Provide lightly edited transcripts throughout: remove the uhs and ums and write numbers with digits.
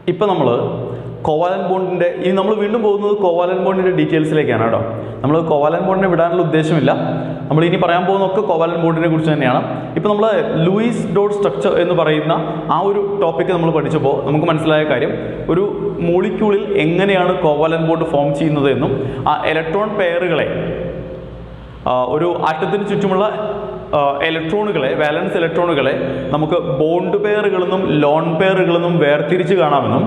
ഇപ്പം നമ്മൾ കോവാലന്റ് ബോണ്ടിൻ്റെ ഇനി നമ്മൾ വീണ്ടും പോകുന്നത് കോവാലന്റ് ബോണ്ടിൻ്റെ ഡീറ്റെയിൽസിലേക്കാണ് കേട്ടോ. നമ്മൾ കോവാലന്റ് ബോണ്ടിനെ വിടാനുള്ള ഉദ്ദേശമില്ല. നമ്മൾ ഇനി പറയാൻ പോകുന്നതൊക്കെ കോവാലന്റ് ബോണ്ടിനെ കുറിച്ച് തന്നെയാണ്. ഇപ്പോൾ നമ്മൾ ലൂയിസ് ഡോട്ട് സ്ട്രക്ചർ എന്ന് പറയുന്ന ആ ഒരു ടോപ്പിക്ക് നമ്മൾ പഠിച്ചപ്പോൾ നമുക്ക് മനസ്സിലായ കാര്യം, ഒരു മോളിക്യൂളിൽ എങ്ങനെയാണ് കോവാലന്റ് ബോണ്ട് ഫോം ചെയ്യുന്നത് എന്നും ആ ഇലക്ട്രോൺ പെയറുകളെ ഒരു ആറ്റത്തിന് ചുറ്റുമുള്ള ഇലക്ട്രോണുകളെ, വാലൻസ് ഇലക്ട്രോണുകളെ നമുക്ക് ബോണ്ട് പെയറുകളെന്നും ലോൺ പെയറുകളെന്നും വേർതിരിച്ച് കാണാമെന്നും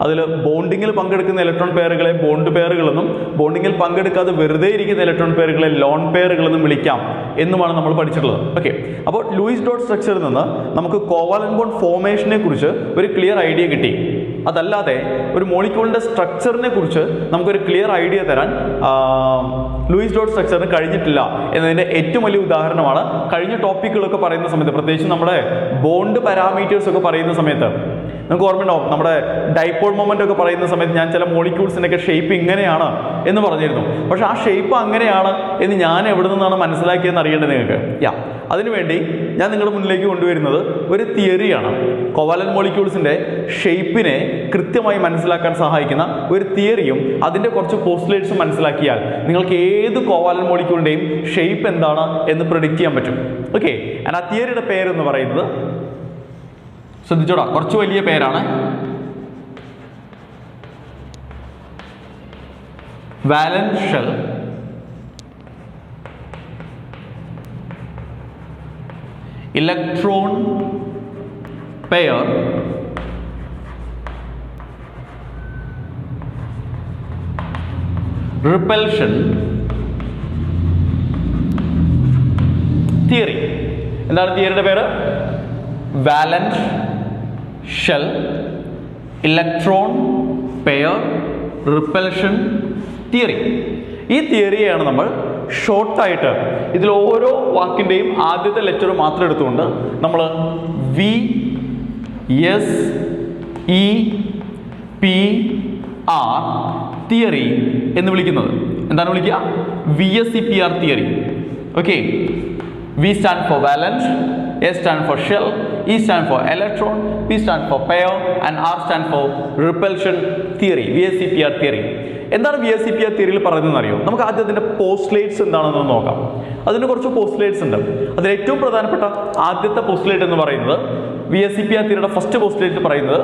അതിൽ ബോണ്ടിങ്ങിൽ പങ്കെടുക്കുന്ന ഇലക്ട്രോൺ പെയറുകളെ ബോണ്ട് പെയറുകളെന്നും ബോണ്ടിങ്ങിൽ പങ്കെടുക്കാതെ വെറുതെ ഇരിക്കുന്ന ഇലക്ട്രോൺ പെയറുകളെ ലോൺ പെയറുകളെന്നും വിളിക്കാം എന്നുമാണ് നമ്മൾ പഠിച്ചിട്ടുള്ളത്. ഓക്കെ, അപ്പോൾ ലൂയിസ് ഡോട്ട് സ്ട്രക്ചറിൽ നിന്ന് നമുക്ക് കോവാലന്റ് ബോണ്ട് ഫോർമേഷനെ കുറിച്ച് ഒരു ക്ലിയർ ഐഡിയ കിട്ടി. അതല്ലാതെ ഒരു മോളിക്യൂളിൻ്റെ സ്ട്രക്ചറിനെ കുറിച്ച് നമുക്കൊരു ക്ലിയർ ഐഡിയ തരാൻ ലൂയിസ് ഡോട്ട് സ്ട്രക്ചറിന് കഴിഞ്ഞിട്ടില്ല എന്നതിൻ്റെ ഏറ്റവും വലിയ ഉദാഹരണമാണ് കഴിഞ്ഞ ടോപ്പിക്കുകളൊക്കെ പറയുന്ന സമയത്ത്, പ്രത്യേകിച്ച് നമ്മുടെ ബോണ്ട് പാരാമീറ്റേഴ്സ് ഒക്കെ പറയുന്ന സമയത്ത് നമുക്ക് ഓർമ്മയുണ്ടാവും, നമ്മുടെ ഡൈപോൾ മൊമെന്റ് ഒക്കെ പറയുന്ന സമയത്ത് ഞാൻ ചില മോളിക്യൂൾസിൻ്റെയൊക്കെ ഷേപ്പ് ഇങ്ങനെയാണ് എന്ന് പറഞ്ഞിരുന്നു. പക്ഷെ ആ ഷേപ്പ് അങ്ങനെയാണ് എന്ന് ഞാൻ എവിടെ നിന്നാണ് മനസ്സിലാക്കിയതെന്ന് അറിയേണ്ടത് നിങ്ങൾക്ക്. അതിനുവേണ്ടി ഞാൻ നിങ്ങളുടെ മുന്നിലേക്ക് കൊണ്ടുവരുന്നത് ഒരു തിയറിയാണ്. കോവാലന്റ് മോളിക്യൂൾസിൻ്റെ ഷേപ്പിനെ കൃത്യമായി മനസ്സിലാക്കാൻ സഹായിക്കുന്ന ഒരു തിയറിയും അതിൻ്റെ കുറച്ച് പോസ്റ്റുലേറ്റ്സും മനസ്സിലാക്കിയാൽ നിങ്ങൾക്ക് ഏത് കോവാലന്റ് മോളിക്യൂളിൻ്റെയും ഷേപ്പ് എന്താണ് എന്ന് പ്രെഡിക്റ്റ് ചെയ്യാൻ പറ്റും. ഓക്കെ, ആ തിയറിയുടെ പേരെന്ന് പറയുന്നത്, ശ്രദ്ധിച്ചോടാ, കുറച്ച് വലിയ പേരാണ്, വാലൻസ് shell electron pair repulsion theory. എന്താണ് തിയറിയുടെ പേര്? വാലൻസ് shell electron pair repulsion theory. ഈ തിയറിയാണ് നമ്മൾ ഷോർട്ടായിട്ട് ഇതിൽ ഓരോ വാക്കിൻ്റെയും ആദ്യത്തെ ലെറ്റർ മാത്രം എടുത്തുകൊണ്ട് നമ്മൾ VSEPR തിയറി എന്ന് വിളിക്കുന്നത്. എന്താണ് വിളിക്കുക? VSEPR theory. Okay, V stand for valence, S stand for shell, E stand for electron, P stand for pair and R stand for repulsion theory. VSEPR theory. എന്താണ് VSEPR തിയറിയിൽ പറയുന്നതെന്ന് അറിയോ? നമുക്ക് ആദ്യം അതിൻ്റെ പോസ്റ്റുലേറ്റ്സ് എന്താണെന്ന് നോക്കാം. അതിന് കുറച്ച് പോസ്റ്റുലേറ്റ്സ് ഉണ്ട്. അതിൽ ഏറ്റവും പ്രധാനപ്പെട്ട ആദ്യത്തെ പോസ്റ്റുലേറ്റ് എന്ന് പറയുന്നത് VSEPR തിയറിയുടെ ഫസ്റ്റ് പോസ്റ്റുലേറ്റ് പറയുന്നത്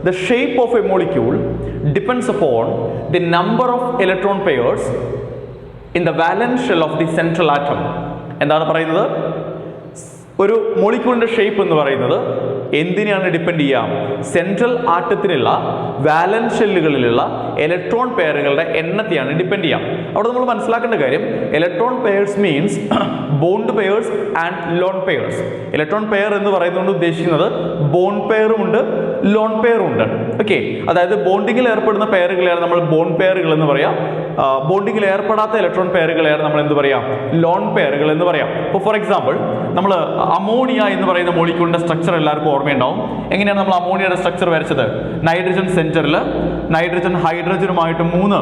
the shape of a molecule depends upon the number of electron pairs in the valence shell of the central atom. എന്താണ് പറയുന്നത്? ഒരു മോളിക്യൂളിൻ്റെ ഷേപ്പ് എന്ന് പറയുന്നത് എന്തിനെയാണ് ഡിപ്പെൻഡ് ചെയ്യാം? സെൻട്രൽ ആറ്റത്തിലുള്ള വാലൻസ് ഷെല്ലുകളിലുള്ള ഇലക്ട്രോൺ പെയറുകളുടെ എണ്ണത്തെയാണ് ഡിപ്പെൻഡ് ചെയ്യാം. അവിടെ നമ്മൾ മനസ്സിലാക്കേണ്ട കാര്യം, electron pairs means bond pairs and lone pairs. Electron pair എന്ന് പറയുന്നതുകൊണ്ട് ഉദ്ദേശിക്കുന്നത് ബോണ്ട് പെയറും ഉണ്ട്, ലോൺ പെയറും ഉണ്ട്. ഓക്കെ, അതായത് ബോണ്ടിങ്ങിൽ ഏർപ്പെടുന്ന പെയറുകളെയാണ് നമ്മൾ ബോണ്ട് പെയറുകൾ എന്ന് പറയാം. ബോണ്ടിങ്ങിൽ ഏർപ്പെടാത്ത ഇലക്ട്രോൺ പെയറുകളെയാണ് നമ്മൾ എന്ത് പറയാം? ലോൺ പെയറുകൾ എന്ന് പറയാം. ഇപ്പോൾ ഫോർ എക്സാമ്പിൾ നമ്മൾ അമോണിയ എന്ന് പറയുന്ന മോളിക്യൂളിന്റെ സ്ട്രക്ചർ എല്ലാവർക്കും ഓർമ്മയുണ്ടാവും. എങ്ങനെയാണ് നമ്മൾ അമോണിയയുടെ സ്ട്രക്ചർ വരച്ചത്? നൈട്രജൻ സെന്ററിൽ നൈട്രജൻ ഹൈഡ്രജനുമായിട്ട് 3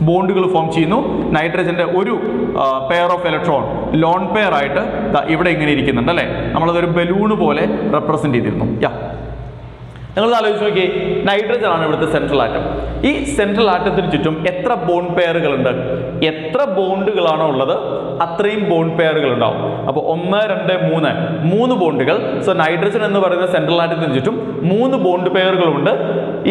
ബോണ്ടുകൾ ഫോം ചെയ്യുന്നു. നൈട്രജന്റെ ഒരു pair of electron lone pair ആയിട്ട് ഇവിടെ ഇങ്ങനെ ഇരിക്കുന്നുണ്ട് അല്ലേ? നമ്മളതൊരു ബലൂണ് പോലെ റെപ്രസെന്റ് ചെയ്തിരുന്നു. നിങ്ങൾ ആലോചിച്ച് നോക്കിയേ, നൈട്രജൻ ആണ് ഇവിടുത്തെ സെൻട്രൽ ആറ്റം. ഈ സെൻട്രൽ ആറ്റത്തിന് ചുറ്റും എത്ര ബോണ്ട് പെയറുകളുണ്ട്? എത്ര ബോണ്ടുകളാണോ ഉള്ളത് അത്രയും ബോണ്ട് പെയറുകൾ ഉണ്ടാവും. അപ്പോൾ 1, 2, 3 ബോണ്ടുകൾ. സോ നൈട്രജൻ എന്ന് പറയുന്ന സെൻട്രൽ ആറ്റത്തിന് ചുറ്റും 3 ബോണ്ട് പെയറുകളുണ്ട്.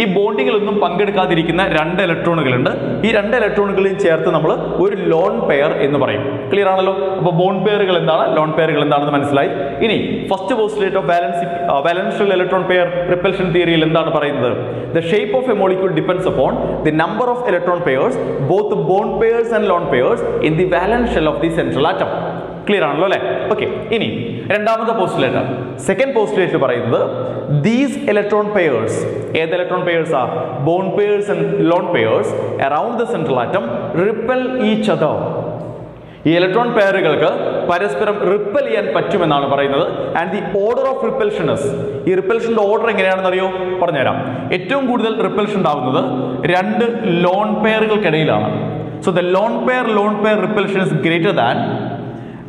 ഈ ബോണ്ടിങ്ങിലൊന്നും പങ്കെടുക്കാതിരിക്കുന്ന 2 ഇലക്ട്രോണുകളുണ്ട്. ഈ 2 ഇലക്ട്രോണുകളെയും ചേർത്ത് നമ്മൾ ഒരു ലോൺ പെയർ എന്ന് പറയും. ക്ലിയർ ആണല്ലോ? അപ്പോൾ ബോണ്ട് പെയറുകൾ എന്താണ്, ലോൺ പെയറുകൾ എന്താണെന്ന് മനസ്സിലായി. ഇനി first postulate of വാലൻസ് electron pair repulsion തിയറിയിൽ എന്താണ് പറയുന്നത്? The shape of a molecule depends upon the number of electron pairs, both bond pairs and lone pairs, in the valence shell of the central atom. Clear ആണല്ലോ അല്ലേ? Okay, ഇനി രണ്ടാമത്തെ postulate, second postulate പറയുന്നത് these electron pairs, ഏത് electron pairs? Bond pairs and lone pairs around the central atom ripple each other. ഈ electron പെയറുകൾക്ക് പരസ്പരം ripple ചെയ്യാൻ പറ്റുമെന്നാണ് പറയുന്നത്. ആൻഡ് ദി ഓർഡർ ഓഫ് റിപ്പൽഷൻസ്, ഈ റിപ്പൽഷന്റെ ഓർഡർ എങ്ങനെയാണെന്ന് അറിയോ? പറഞ്ഞുതരാം. ഏറ്റവും കൂടുതൽ റിപ്പൽഷൻ ഉണ്ടാവുന്നത് 2 ലോൺ പെയറുകൾക്കിടയിലാണ്. So the lone pair repulsion is greater than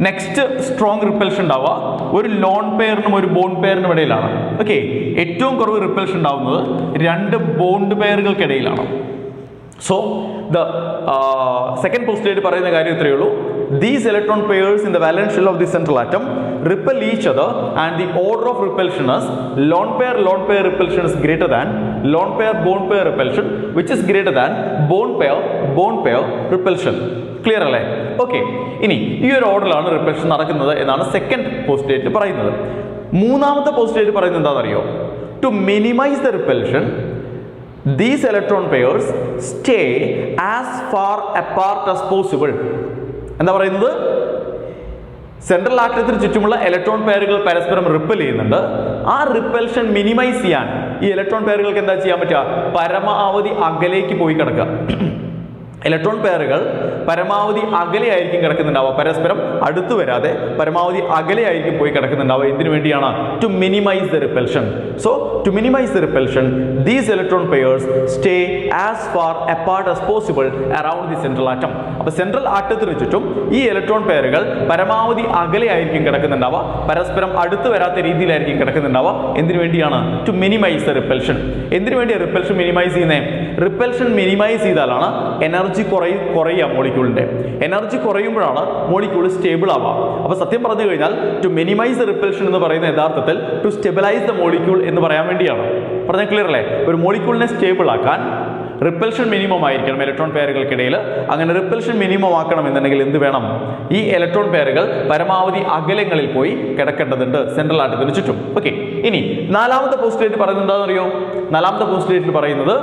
next strong repulsion ഉണ്ടാവുക ഒരു ലോൺ പെയറിനും ഒരു ബോണ്ട് പെയറിനും ഇടയിലാണ്. ഓക്കെ, ഏറ്റവും കുറവ് റിപ്പൽഷൻ ഉണ്ടാവുന്നത് രണ്ട് ബോണ്ട് പെയറുകൾക്കിടയിലാണ്. സോ ദ സെക്കൻഡ് പോസ്റ്റുലേറ്റ് പറയുന്ന കാര്യം ഇത്രയേ ഉള്ളൂ. These electron pairs in the valence shell of the central atom repel each other and the order of repulsion is lone pair repulsion is greater than lone pair bone pair repulsion, which is greater than bone pair repulsion. Clear അല്ലേ? Okay, ഇനി ഈ ഒരു ഓർഡറിലാണ് repulsion നടക്കുന്നത് എന്നാണ് second postulate പറയുന്നത്. മൂന്നാമത്തെ postulate പറയുന്നത് എന്താണെന്നറിയോ? To minimise the repulsion these electron pairs stay as far apart as possible. എന്താ പറയുന്നത്? സെൻട്രൽ ആറ്റത്തിന് ചുറ്റുമുള്ള ഇലക്ട്രോൺ പെയറുകൾ പരസ്പരം റിപ്പൽ ചെയ്യുന്നുണ്ട്. ആ റിപ്പൽഷൻ മിനിമൈസ് ചെയ്യാൻ ഈ ഇലക്ട്രോൺ പെയറുകൾക്ക് എന്താ ചെയ്യാൻ പറ്റുക? പരമാവധി അകലേക്ക് പോയി കിടക്കുക. ഇലക്ട്രോൺ പെയറുകൾ പരമാവധി അകലെയായിരിക്കും കിടക്കുന്നുണ്ടാവുക, പരസ്പരം അടുത്തു വരാതെ പരമാവധി അകലെയായിരിക്കും പോയി കിടക്കുന്നുണ്ടാവുക. ഇതിനു വേണ്ടിയാണ് to minimise the repulsion. So to minimise the repulsion these electron pairs stay as far apart as possible around the central atom. അപ്പോൾ സെൻട്രൽ ആറ്റത്തിന് ചുറ്റും ഈ ഇലക്ട്രോൺ പെയറുകൾ പരമാവധി അകലെയായിരിക്കും കിടക്കുന്നുണ്ടാവുക, പരസ്പരം അടുത്തു വരാത്ത രീതിയിലായിരിക്കും കിടക്കുന്നുണ്ടാവുക. എന്തിനു വേണ്ടിയാണ്? To minimise the repulsion. എന്തിനു വേണ്ടിയാണ് റിപ്പൽഷൻ മിനിമൈസ് ചെയ്യുന്നത്? റിപ്പൽഷൻ മിനിമൈസ് ചെയ്താലാണ് എനർജി കുറയുക. മോളിക്യൂളിന്റെ എനർജി കുറയുമ്പോഴാണ് മോളിക്യൂൾ സ്റ്റേബിൾ ആവുക. അപ്പോൾ സത്യം പറഞ്ഞു കഴിഞ്ഞാൽ ടു മിനിമൈസ് ദ റിപ്പൽഷൻ എന്ന് പറയുന്ന യഥാർത്ഥത്തിൽ ടു സ്റ്റെബിലൈസ് ദ മോളിക്യൂൾ എന്ന് പറയാൻ വേണ്ടിയാണ്. പറഞ്ഞാൽ ക്ലിയർ അല്ലേ? ഒരു മോളിക്യൂളിനെ സ്റ്റേബിൾ ആക്കാൻ റിപ്പൽഷൻ മിനിമം ആയിരിക്കണം ഇലക്ട്രോൺ പെയറുകൾക്കിടയിൽ. അങ്ങനെ റിപ്പൽഷൻ മിനിമം ആക്കണം എന്നുണ്ടെങ്കിൽ എന്ത് വേണം? ഈ ഇലക്ട്രോൺ പെയറുകൾ പരമാവധി അകലങ്ങളിൽ പോയി കിടക്കേണ്ടതുണ്ട് സെൻട്രൽ ആറ്റത്തിന് ചുറ്റും. ഓക്കെ, ഇനി നാലാമത്തെ പോസ്റ്റുലേറ്റ് പറയുന്നത് എന്താണെന്നറിയോ? നാലാമത്തെ പോസ്റ്റുലേറ്റിൽ പറയുന്നത്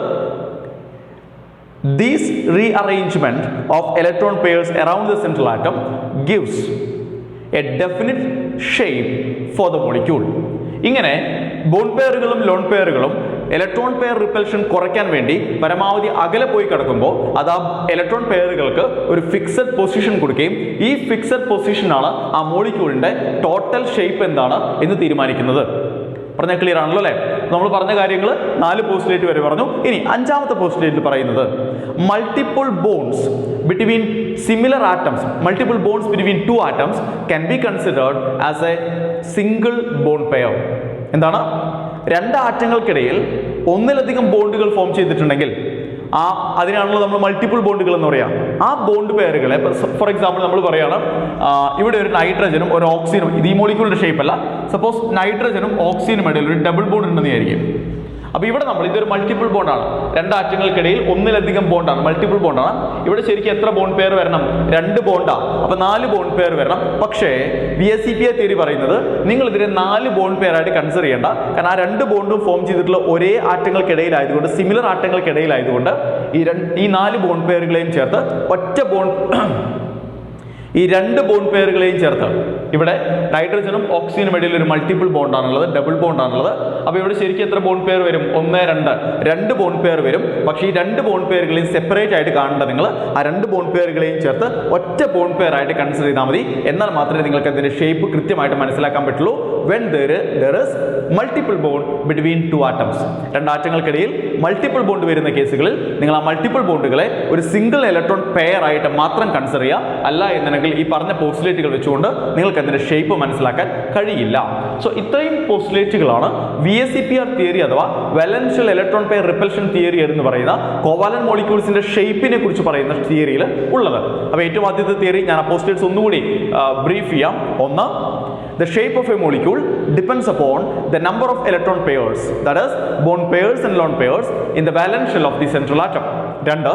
this rearrangement of electron pairs around the central atom gives a definite shape for the molecule. ഇങ്ങനെ ബോണ്ട് പെയറുകളും ലോൺ പെയറുകളും ഇലക്ട്രോൺ പെയർ റിപ്പൽഷൻ കുറയ്ക്കാൻ വേണ്ടി പരമാവധി അകലെ പോയി കിടക്കുമ്പോൾ അത് ആ ഇലക്ട്രോൺ പെയറുകൾക്ക് ഒരു ഫിക്സഡ് പൊസിഷൻ കൊടുക്കുകയും ഈ ഫിക്സഡ് പൊസിഷനാണ് ആ മോളിക്യൂളിന്റെ ടോട്ടൽ ഷേപ്പ് എന്താണ് എന്ന് തീരുമാനിക്കുന്നത്. പറഞ്ഞാൽ ക്ലിയർ ആണല്ലോ അല്ലേ? നമ്മൾ പറഞ്ഞ കാര്യങ്ങൾ 4 പോസ്റ്റുലേറ്റ് വരെ പറഞ്ഞു. ഇനി അഞ്ചാമത്തെ പോസ്റ്റുലേറ്റിൽ പറയുന്നത് multiple bonds between similar atoms, multiple bonds between 2 atoms can be considered as a single bond pair. എന്താണ്? 2 ആറ്റങ്ങൾക്കിടയിൽ ഒന്നിലധികം ബോണ്ടുകൾ ഫോം ചെയ്തിട്ടുണ്ടെങ്കിൽ അതിനാണല്ലോ നമ്മൾ മൾട്ടിപ്പിൾ ബോണ്ടുകൾ എന്ന് പറയാം. ആ ബോണ്ട് പെയറുകളെ ഫോർ എക്സാമ്പിൾ നമ്മൾ പറയുകയാണ് ഇവിടെ ഒരു നൈട്രജനും ഒരു ഓക്സിജനും, ഇത് ഈ മോളിക്യൂളിന്റെ ഷേപ്പ് അല്ല, സപ്പോസ് നൈട്രജനും ഓക്സിജനും ഇടയിൽ ഒരു ഡബിൾ ബോണ്ട് ഉണ്ടെന്ന് വിചാരിക്കും. അപ്പോൾ ഇവിടെ നമ്മൾ ഇതൊരു മൾട്ടിപ്പിൾ ബോണ്ടാണ്, 2 ആറ്റങ്ങൾക്കിടയിൽ ഒന്നിലധികം ബോണ്ടാണ്, മൾട്ടിപ്പിൾ ബോണ്ടാണ്. ഇവിടെ ശരിക്കും എത്ര ബോണ്ട് പെയർ വരണം? 2 ബോണ്ടാണ്. അപ്പോൾ 4 ബോണ്ട് പെയർ വരണം. പക്ഷേ VSEPR തിയറി പറയുന്നത് നിങ്ങൾ ഇതിനെ 4 ബോണ്ട് പെയർ ആയിട്ട് കൺസിഡർ ചെയ്യേണ്ട. കാരണം ആ 2 ബോണ്ടും ഫോം ചെയ്തിട്ടുള്ള ഒരേ ആറ്റങ്ങൾക്കിടയിലായതുകൊണ്ട്, സിമിലർ ആറ്റങ്ങൾക്കിടയിലായതുകൊണ്ട് ഈ 4 ബോണ്ട് പെയറുകളെയും ചേർത്ത് ഒറ്റ ബോണ്ട്, ഈ 2 ബോണ്ട് പെയറുകളെയും ചേർത്ത് ഇവിടെ നൈട്രജനും ഓക്സിജനും ഇടയിൽ ഒരു മൾട്ടിപ്പിൾ ബോണ്ടാണുള്ളത്, ഡബിൾ ബോണ്ടാണുള്ളത്. അപ്പോൾ ഇവിടെ ശരിക്കും എത്ര ബോണ്ട് പെയർ വരും? 1, 2 ബോണ്ട് പെയർ വരും. പക്ഷേ ഈ 2 ബോണ്ട് പെയറുകളെയും സെപ്പറേറ്റ് ആയിട്ട് കാണേണ്ട നിങ്ങൾ ആ 2 ബോണ്ട് പെയറുകളെയും ചേർത്ത് ഒറ്റ ബോണ്ട് പെയർ ആയിട്ട് കൺസിഡർ ചെയ്താൽ മതി. എന്നാൽ മാത്രമേ നിങ്ങൾക്ക് അതിന്റെ ഷേപ്പ് കൃത്യമായിട്ട് മനസ്സിലാക്കാൻ പറ്റുള്ളൂ. when there is multiple bond between 2 atoms, 2 ആറ്റങ്ങൾക്കിടയിൽ multiple bond വരുന്ന കേസുകളിൽ നിങ്ങൾ ആ മൾട്ടിപ്പിൾ ബോണ്ടുകളെ ഒരു സിംഗിൾ ഇലക്ട്രോൺ പെയർ ആയിട്ട് മാത്രം കൺസിഡർ ചെയ്യുക. അല്ല എന്നുണ്ടെങ്കിൽ ഈ പറഞ്ഞ പോസ്റ്റുലേറ്റുകൾ വെച്ചുകൊണ്ട് നിങ്ങൾക്ക് അതിന്റെ ഷേപ്പ് മനസ്സിലാക്കാൻ കഴിയില്ല. സോ ഇത്രയും പോസ്റ്റുലേറ്റുകളാണ് VSEPR തിയറി അഥവാ valence shell electron pair repulsion theory എന്ന് പറയുന്ന കോവാലന്റ് മോളിക്യൂൾസിന്റെ ഷേപ്പിനെ കുറിച്ച് പറയുന്ന തിയറിയിൽ ഉള്ളത്. അപ്പോൾ ഏറ്റവും ആദ്യത്തെ തിയറി ഞാൻ ആ പോസ്റ്റുലേറ്റ്സ് ഒന്നുകൂടി ബ്രീഫ് ചെയ്യാം. ഒന്ന്, the shape of a molecule depends upon the number of electron pairs, that is bond pairs and lone pairs in the valence shell of the central atom. 2,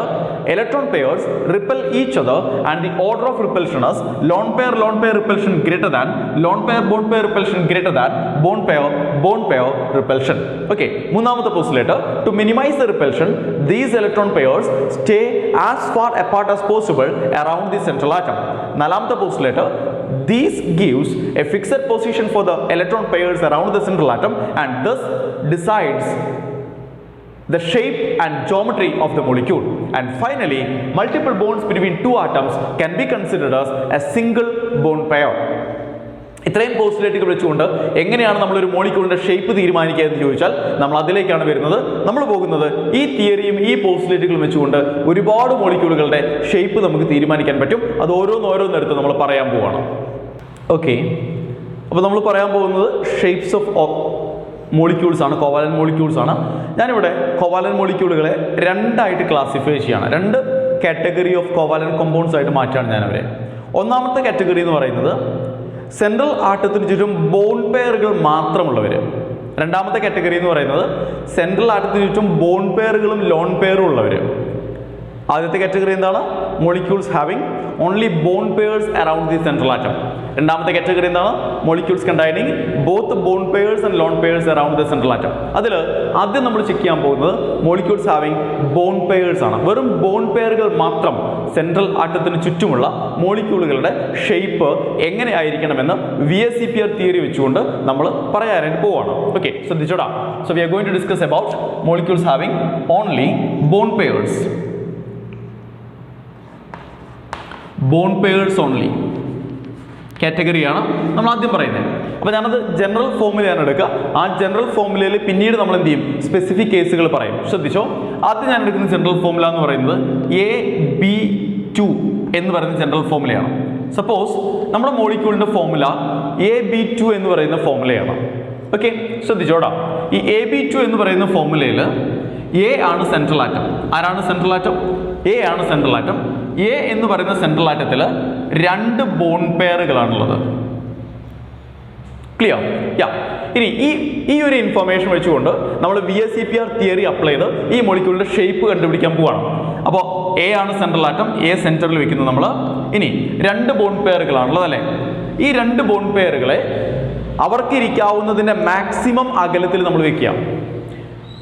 electron pairs repel each other and the order of repulsion is lone pair repulsion greater than lone pair bond pair repulsion greater than bond pair repulsion. Okay, മൂന്നാമത്തെ postulate, to minimize the repulsion these electron pairs stay as far apart as possible around the central atom. നാലാമത്തെ postulate, this gives a fixed position for the electron pairs around the central atom and thus decides the shape and geometry of the molecule. And finally, multiple bonds between 2 atoms can be considered as a single bond pair. ഇത്രയും പോസ്റ്റുലേറ്റുകൾ വെച്ചുകൊണ്ട് എങ്ങനെയാണ് നമ്മളൊരു മോളിക്യൂളിന്റെ shape തീരുമാനിക്കുക എന്ന് ചോദിച്ചാൽ നമ്മൾ അതിലേക്കാണ് വരുന്നത്. നമ്മൾ പോകുന്നത് ഈ തിയറിയും ഈ പോസ്റ്റുലേറ്റുകളും വെച്ചുകൊണ്ട് ഒരുപാട് മോളിക്യൂളുകളുടെ ഷേപ്പ് നമുക്ക് തീരുമാനിക്കാൻ പറ്റും. അത് ഓരോന്നോരോന്നെടുത്ത് നമ്മൾ പറയാൻ പോവാണ്. ഓക്കെ, അപ്പോൾ നമ്മൾ പറയാൻ പോകുന്നത് ഷേപ്സ് ഓഫ് മോളിക്യൂൾസ് ആണ്, കോവാലന്റ് മോളിക്യൂൾസ് ആണ്. ഞാനിവിടെ കോവാലന്റ് മോളിക്യൂളുകളെ രണ്ടായിട്ട് ക്ലാസിഫൈ ചെയ്യാണ്, രണ്ട് കാറ്റഗറി ഓഫ് കോവാലന്റ് കോമ്പൗണ്ട്സ് ആയിട്ട് മാറ്റാണ് ഞാനവരെ. ഒന്നാമത്തെ കാറ്റഗറി എന്ന് പറയുന്നത് സെൻട്രൽ ആറ്റത്തിന് ചുറ്റും ബോൺ പെയറുകൾ മാത്രമുള്ളവർ. രണ്ടാമത്തെ കാറ്റഗറി എന്ന് പറയുന്നത് സെൻട്രൽ ആറ്റത്തിന് ചുറ്റും ബോൺ പെയറുകളും ലോൺ പെയറും ഉള്ളവർ. ആദ്യത്തെ കാറ്റഗറി എന്താണ്? Molecules having only bond pairs around the central atom. രണ്ടാമത്തെ കാറ്റഗറി എന്താണ്? Molecules containing both bond pairs and lone pairs around the central atom. അതിൽ ആദ്യം നമ്മൾ ചെക്ക് ചെയ്യാൻ പോകുന്നത് മോളിക്യൂൾസ് ഹാവിംഗ് ബോൺ പെയർസ് ആണ്. വെറും ബോൺ പെയറുകൾ മാത്രം സെൻട്രൽ ആറ്റത്തിന് ചുറ്റുമുള്ള മോളിക്യൂളുകളുടെ ഷേപ്പ് എങ്ങനെ ആയിരിക്കണമെന്ന് VSEPR തിയറി വെച്ചുകൊണ്ട് നമ്മൾ പറയാനായിട്ട് പോവാണ്. ഓക്കെ, ശ്രദ്ധിച്ചോടാ. So we are going to discuss about molecules having only bond pairs. Bond pairs only കാറ്റഗറിയാണ് നമ്മൾ ആദ്യം പറയുന്നത്. അപ്പോൾ ഞാനത് ജനറൽ ഫോമുലയാണ് എടുക്കുക. ആ ജനറൽ ഫോമുലയിൽ പിന്നീട് നമ്മൾ എന്ത് ചെയ്യും? സ്പെസിഫിക് കേസുകൾ പറയും. ശ്രദ്ധിച്ചോ, ആദ്യം ഞാൻ എടുക്കുന്ന ജനറൽ ഫോമുല എന്ന് പറയുന്നത് AB2 എന്ന് പറയുന്ന ജനറൽ ഫോമുലയാണ്. സപ്പോസ് നമ്മുടെ മോളിക്യൂളിന്റെ ഫോമുല AB2 എന്ന് പറയുന്ന ഫോമുലയാണ്. ഓക്കെ, ശ്രദ്ധിച്ചോടാ. ഈ AB2 എന്ന് പറയുന്ന ഫോമുലയിൽ A ആണ് സെൻട്രൽ ആറ്റം. ആരാണ് സെൻട്രൽ ആറ്റം? A ആണ് സെൻട്രൽ ആറ്റം. A എന്ന് പറയുന്ന സെൻട്രൽ ആറ്റത്തിൽ രണ്ട് ബോൺ പെയറുകളാണുള്ളത്. ക്ലിയർ? ഇനി ഈ ഒരു ഇൻഫർമേഷൻ വെച്ചുകൊണ്ട് നമ്മൾ VSEPR തിയറി അപ്ലൈ ചെയ്ത് ഈ മോളിക്യൂളിന്റെ ഷേപ്പ് കണ്ടുപിടിക്കാൻ പോവാണ്. അപ്പോൾ A ആണ് സെൻട്രൽ ആറ്റം, A സെന്ററിൽ വെക്കുന്നത് നമ്മൾ. ഇനി രണ്ട് ബോൺ പെയറുകളാണുള്ളത് അല്ലേ? ഈ രണ്ട് ബോൺ പെയറുകളെ അവർക്ക് ഇരിക്കാവുന്നതിന്റെ മാക്സിമം അകലത്തിൽ നമ്മൾ വെക്കുക.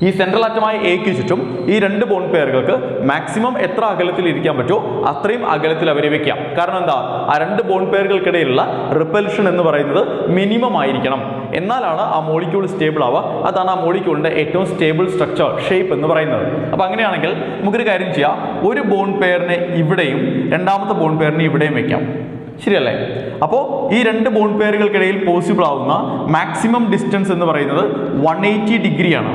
ഈ സെൻട്രൽ ആറ്റമായ എക്ക് ചുറ്റും ഈ രണ്ട് ബോൺ പെയറുകൾക്ക് മാക്സിമം എത്ര അകലത്തിൽ ഇരിക്കാൻ പറ്റുമോ അത്രയും അകലത്തിൽ അവരെ വെക്കാം. കാരണം എന്താ? ആ രണ്ട് ബോൺ പെയറുകൾക്കിടയിലുള്ള റിപ്പൽഷൻ എന്ന് പറയുന്നത് മിനിമം ആയിരിക്കണം. എന്നാലാണ് ആ മോളിക്യൂൾ സ്റ്റേബിൾ ആവുക. അതാണ് ആ മോളിക്യൂളിന്റെ ഏറ്റവും സ്റ്റേബിൾ സ്ട്രക്ചർ ഷേപ്പ് എന്ന് പറയുന്നത്. അപ്പൊ അങ്ങനെയാണെങ്കിൽ നമുക്കൊരു കാര്യം ചെയ്യാം. ഒരു ബോൺ പെയറിനെ ഇവിടെയും രണ്ടാമത്തെ ബോൺ പെയറിനെ ഇവിടെയും വെക്കാം. ശരിയല്ലേ? അപ്പോൾ ഈ രണ്ട് ബോൺ പെയറുകൾക്കിടയിൽ പോസിബിൾ ആവുന്ന മാക്സിമം ഡിസ്റ്റൻസ് എന്ന് പറയുന്നത് 180 ഡിഗ്രിയാണ്.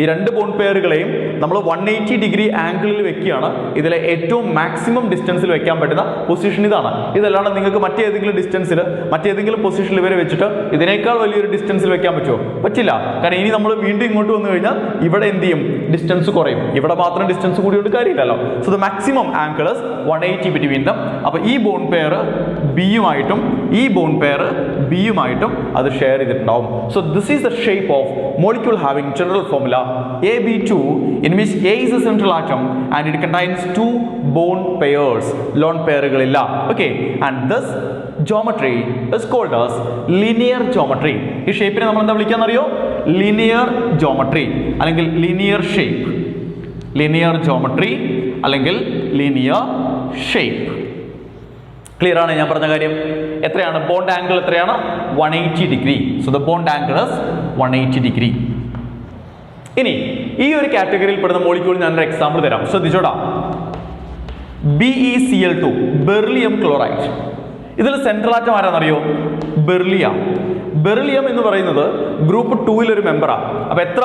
ഈ രണ്ട് ബോൺ പെയറുകളെയും നമ്മൾ 180 ഡിഗ്രി ആംഗിളിൽ വെക്കുകയാണ്. ഇതിലെ ഏറ്റവും മാക്സിമം ഡിസ്റ്റൻസിൽ വെക്കാൻ പറ്റുന്ന പൊസിഷൻ ഇതാണ്. ഇതല്ലാണ്ട് നിങ്ങൾക്ക് മറ്റേതെങ്കിലും ഡിസ്റ്റൻസിൽ മറ്റേതെങ്കിലും പൊസിഷനിൽ ഇവരെ വെച്ചിട്ട് ഇതിനേക്കാൾ വലിയൊരു ഡിസ്റ്റൻസിൽ വെക്കാൻ പറ്റുമോ? പറ്റില്ല. കാരണം ഇനി നമ്മൾ വീണ്ടും ഇങ്ങോട്ട് വന്നു കഴിഞ്ഞാൽ ഇവിടെ എന്ത് ചെയ്യും? ഡിസ്റ്റൻസ് കുറയും. ഇവിടെ മാത്രം ഡിസ്റ്റൻസ് കൂടിയോണ്ട് കാര്യമില്ലല്ലോ. So the maximum angle is 180 between them. അപ്പോൾ ഈ ബോൺ പെയർ ബിയുമായിട്ടും ഈ ബോൺ പെയർ ബിയുമായിട്ടും അത് ഷെയർ ചെയ്തിട്ടുണ്ടാവും. So this is the shape of molecule having general formula AB2 in which A is a central atom and it contains two bone pairs. Lone പെയറുകളില്ല. Okay, and this geometry is called as linear geometry. ഈ ഷേപ്പിനെ നമ്മൾ എന്താ വിളിക്കാന്ന് അറിയോ? linear geometry അല്ലെങ്കിൽ linear shape. linear geometry അല്ലെങ്കിൽ linear shape. Clear ആണ് ഞാൻ പറഞ്ഞ കാര്യം? എത്രയാണ് ബോണ്ട് ആംഗിൾ? എത്രയാണ്? 180 degree. So the bond angle is 180 degree. ഇനി ഈ ഒരു കാറ്റഗറിയിൽ പെടുന്ന മോളിക്യൂൾ ഞാനൊരു എക്സാമ്പിൾ തരാം. ശ്രദ്ധിച്ചോടാ. BeCl2 beryllium chloride. ഇതിൽ സെൻട്രൽ ആറ്റം ആരാന്നറിയോ? ബെറിലിയം. ബെറിലിയം എന്ന് പറയുന്നത് ഗ്രൂപ്പ് 2 ഒരു മെമ്പറാണ്. അപ്പൊ എത്ര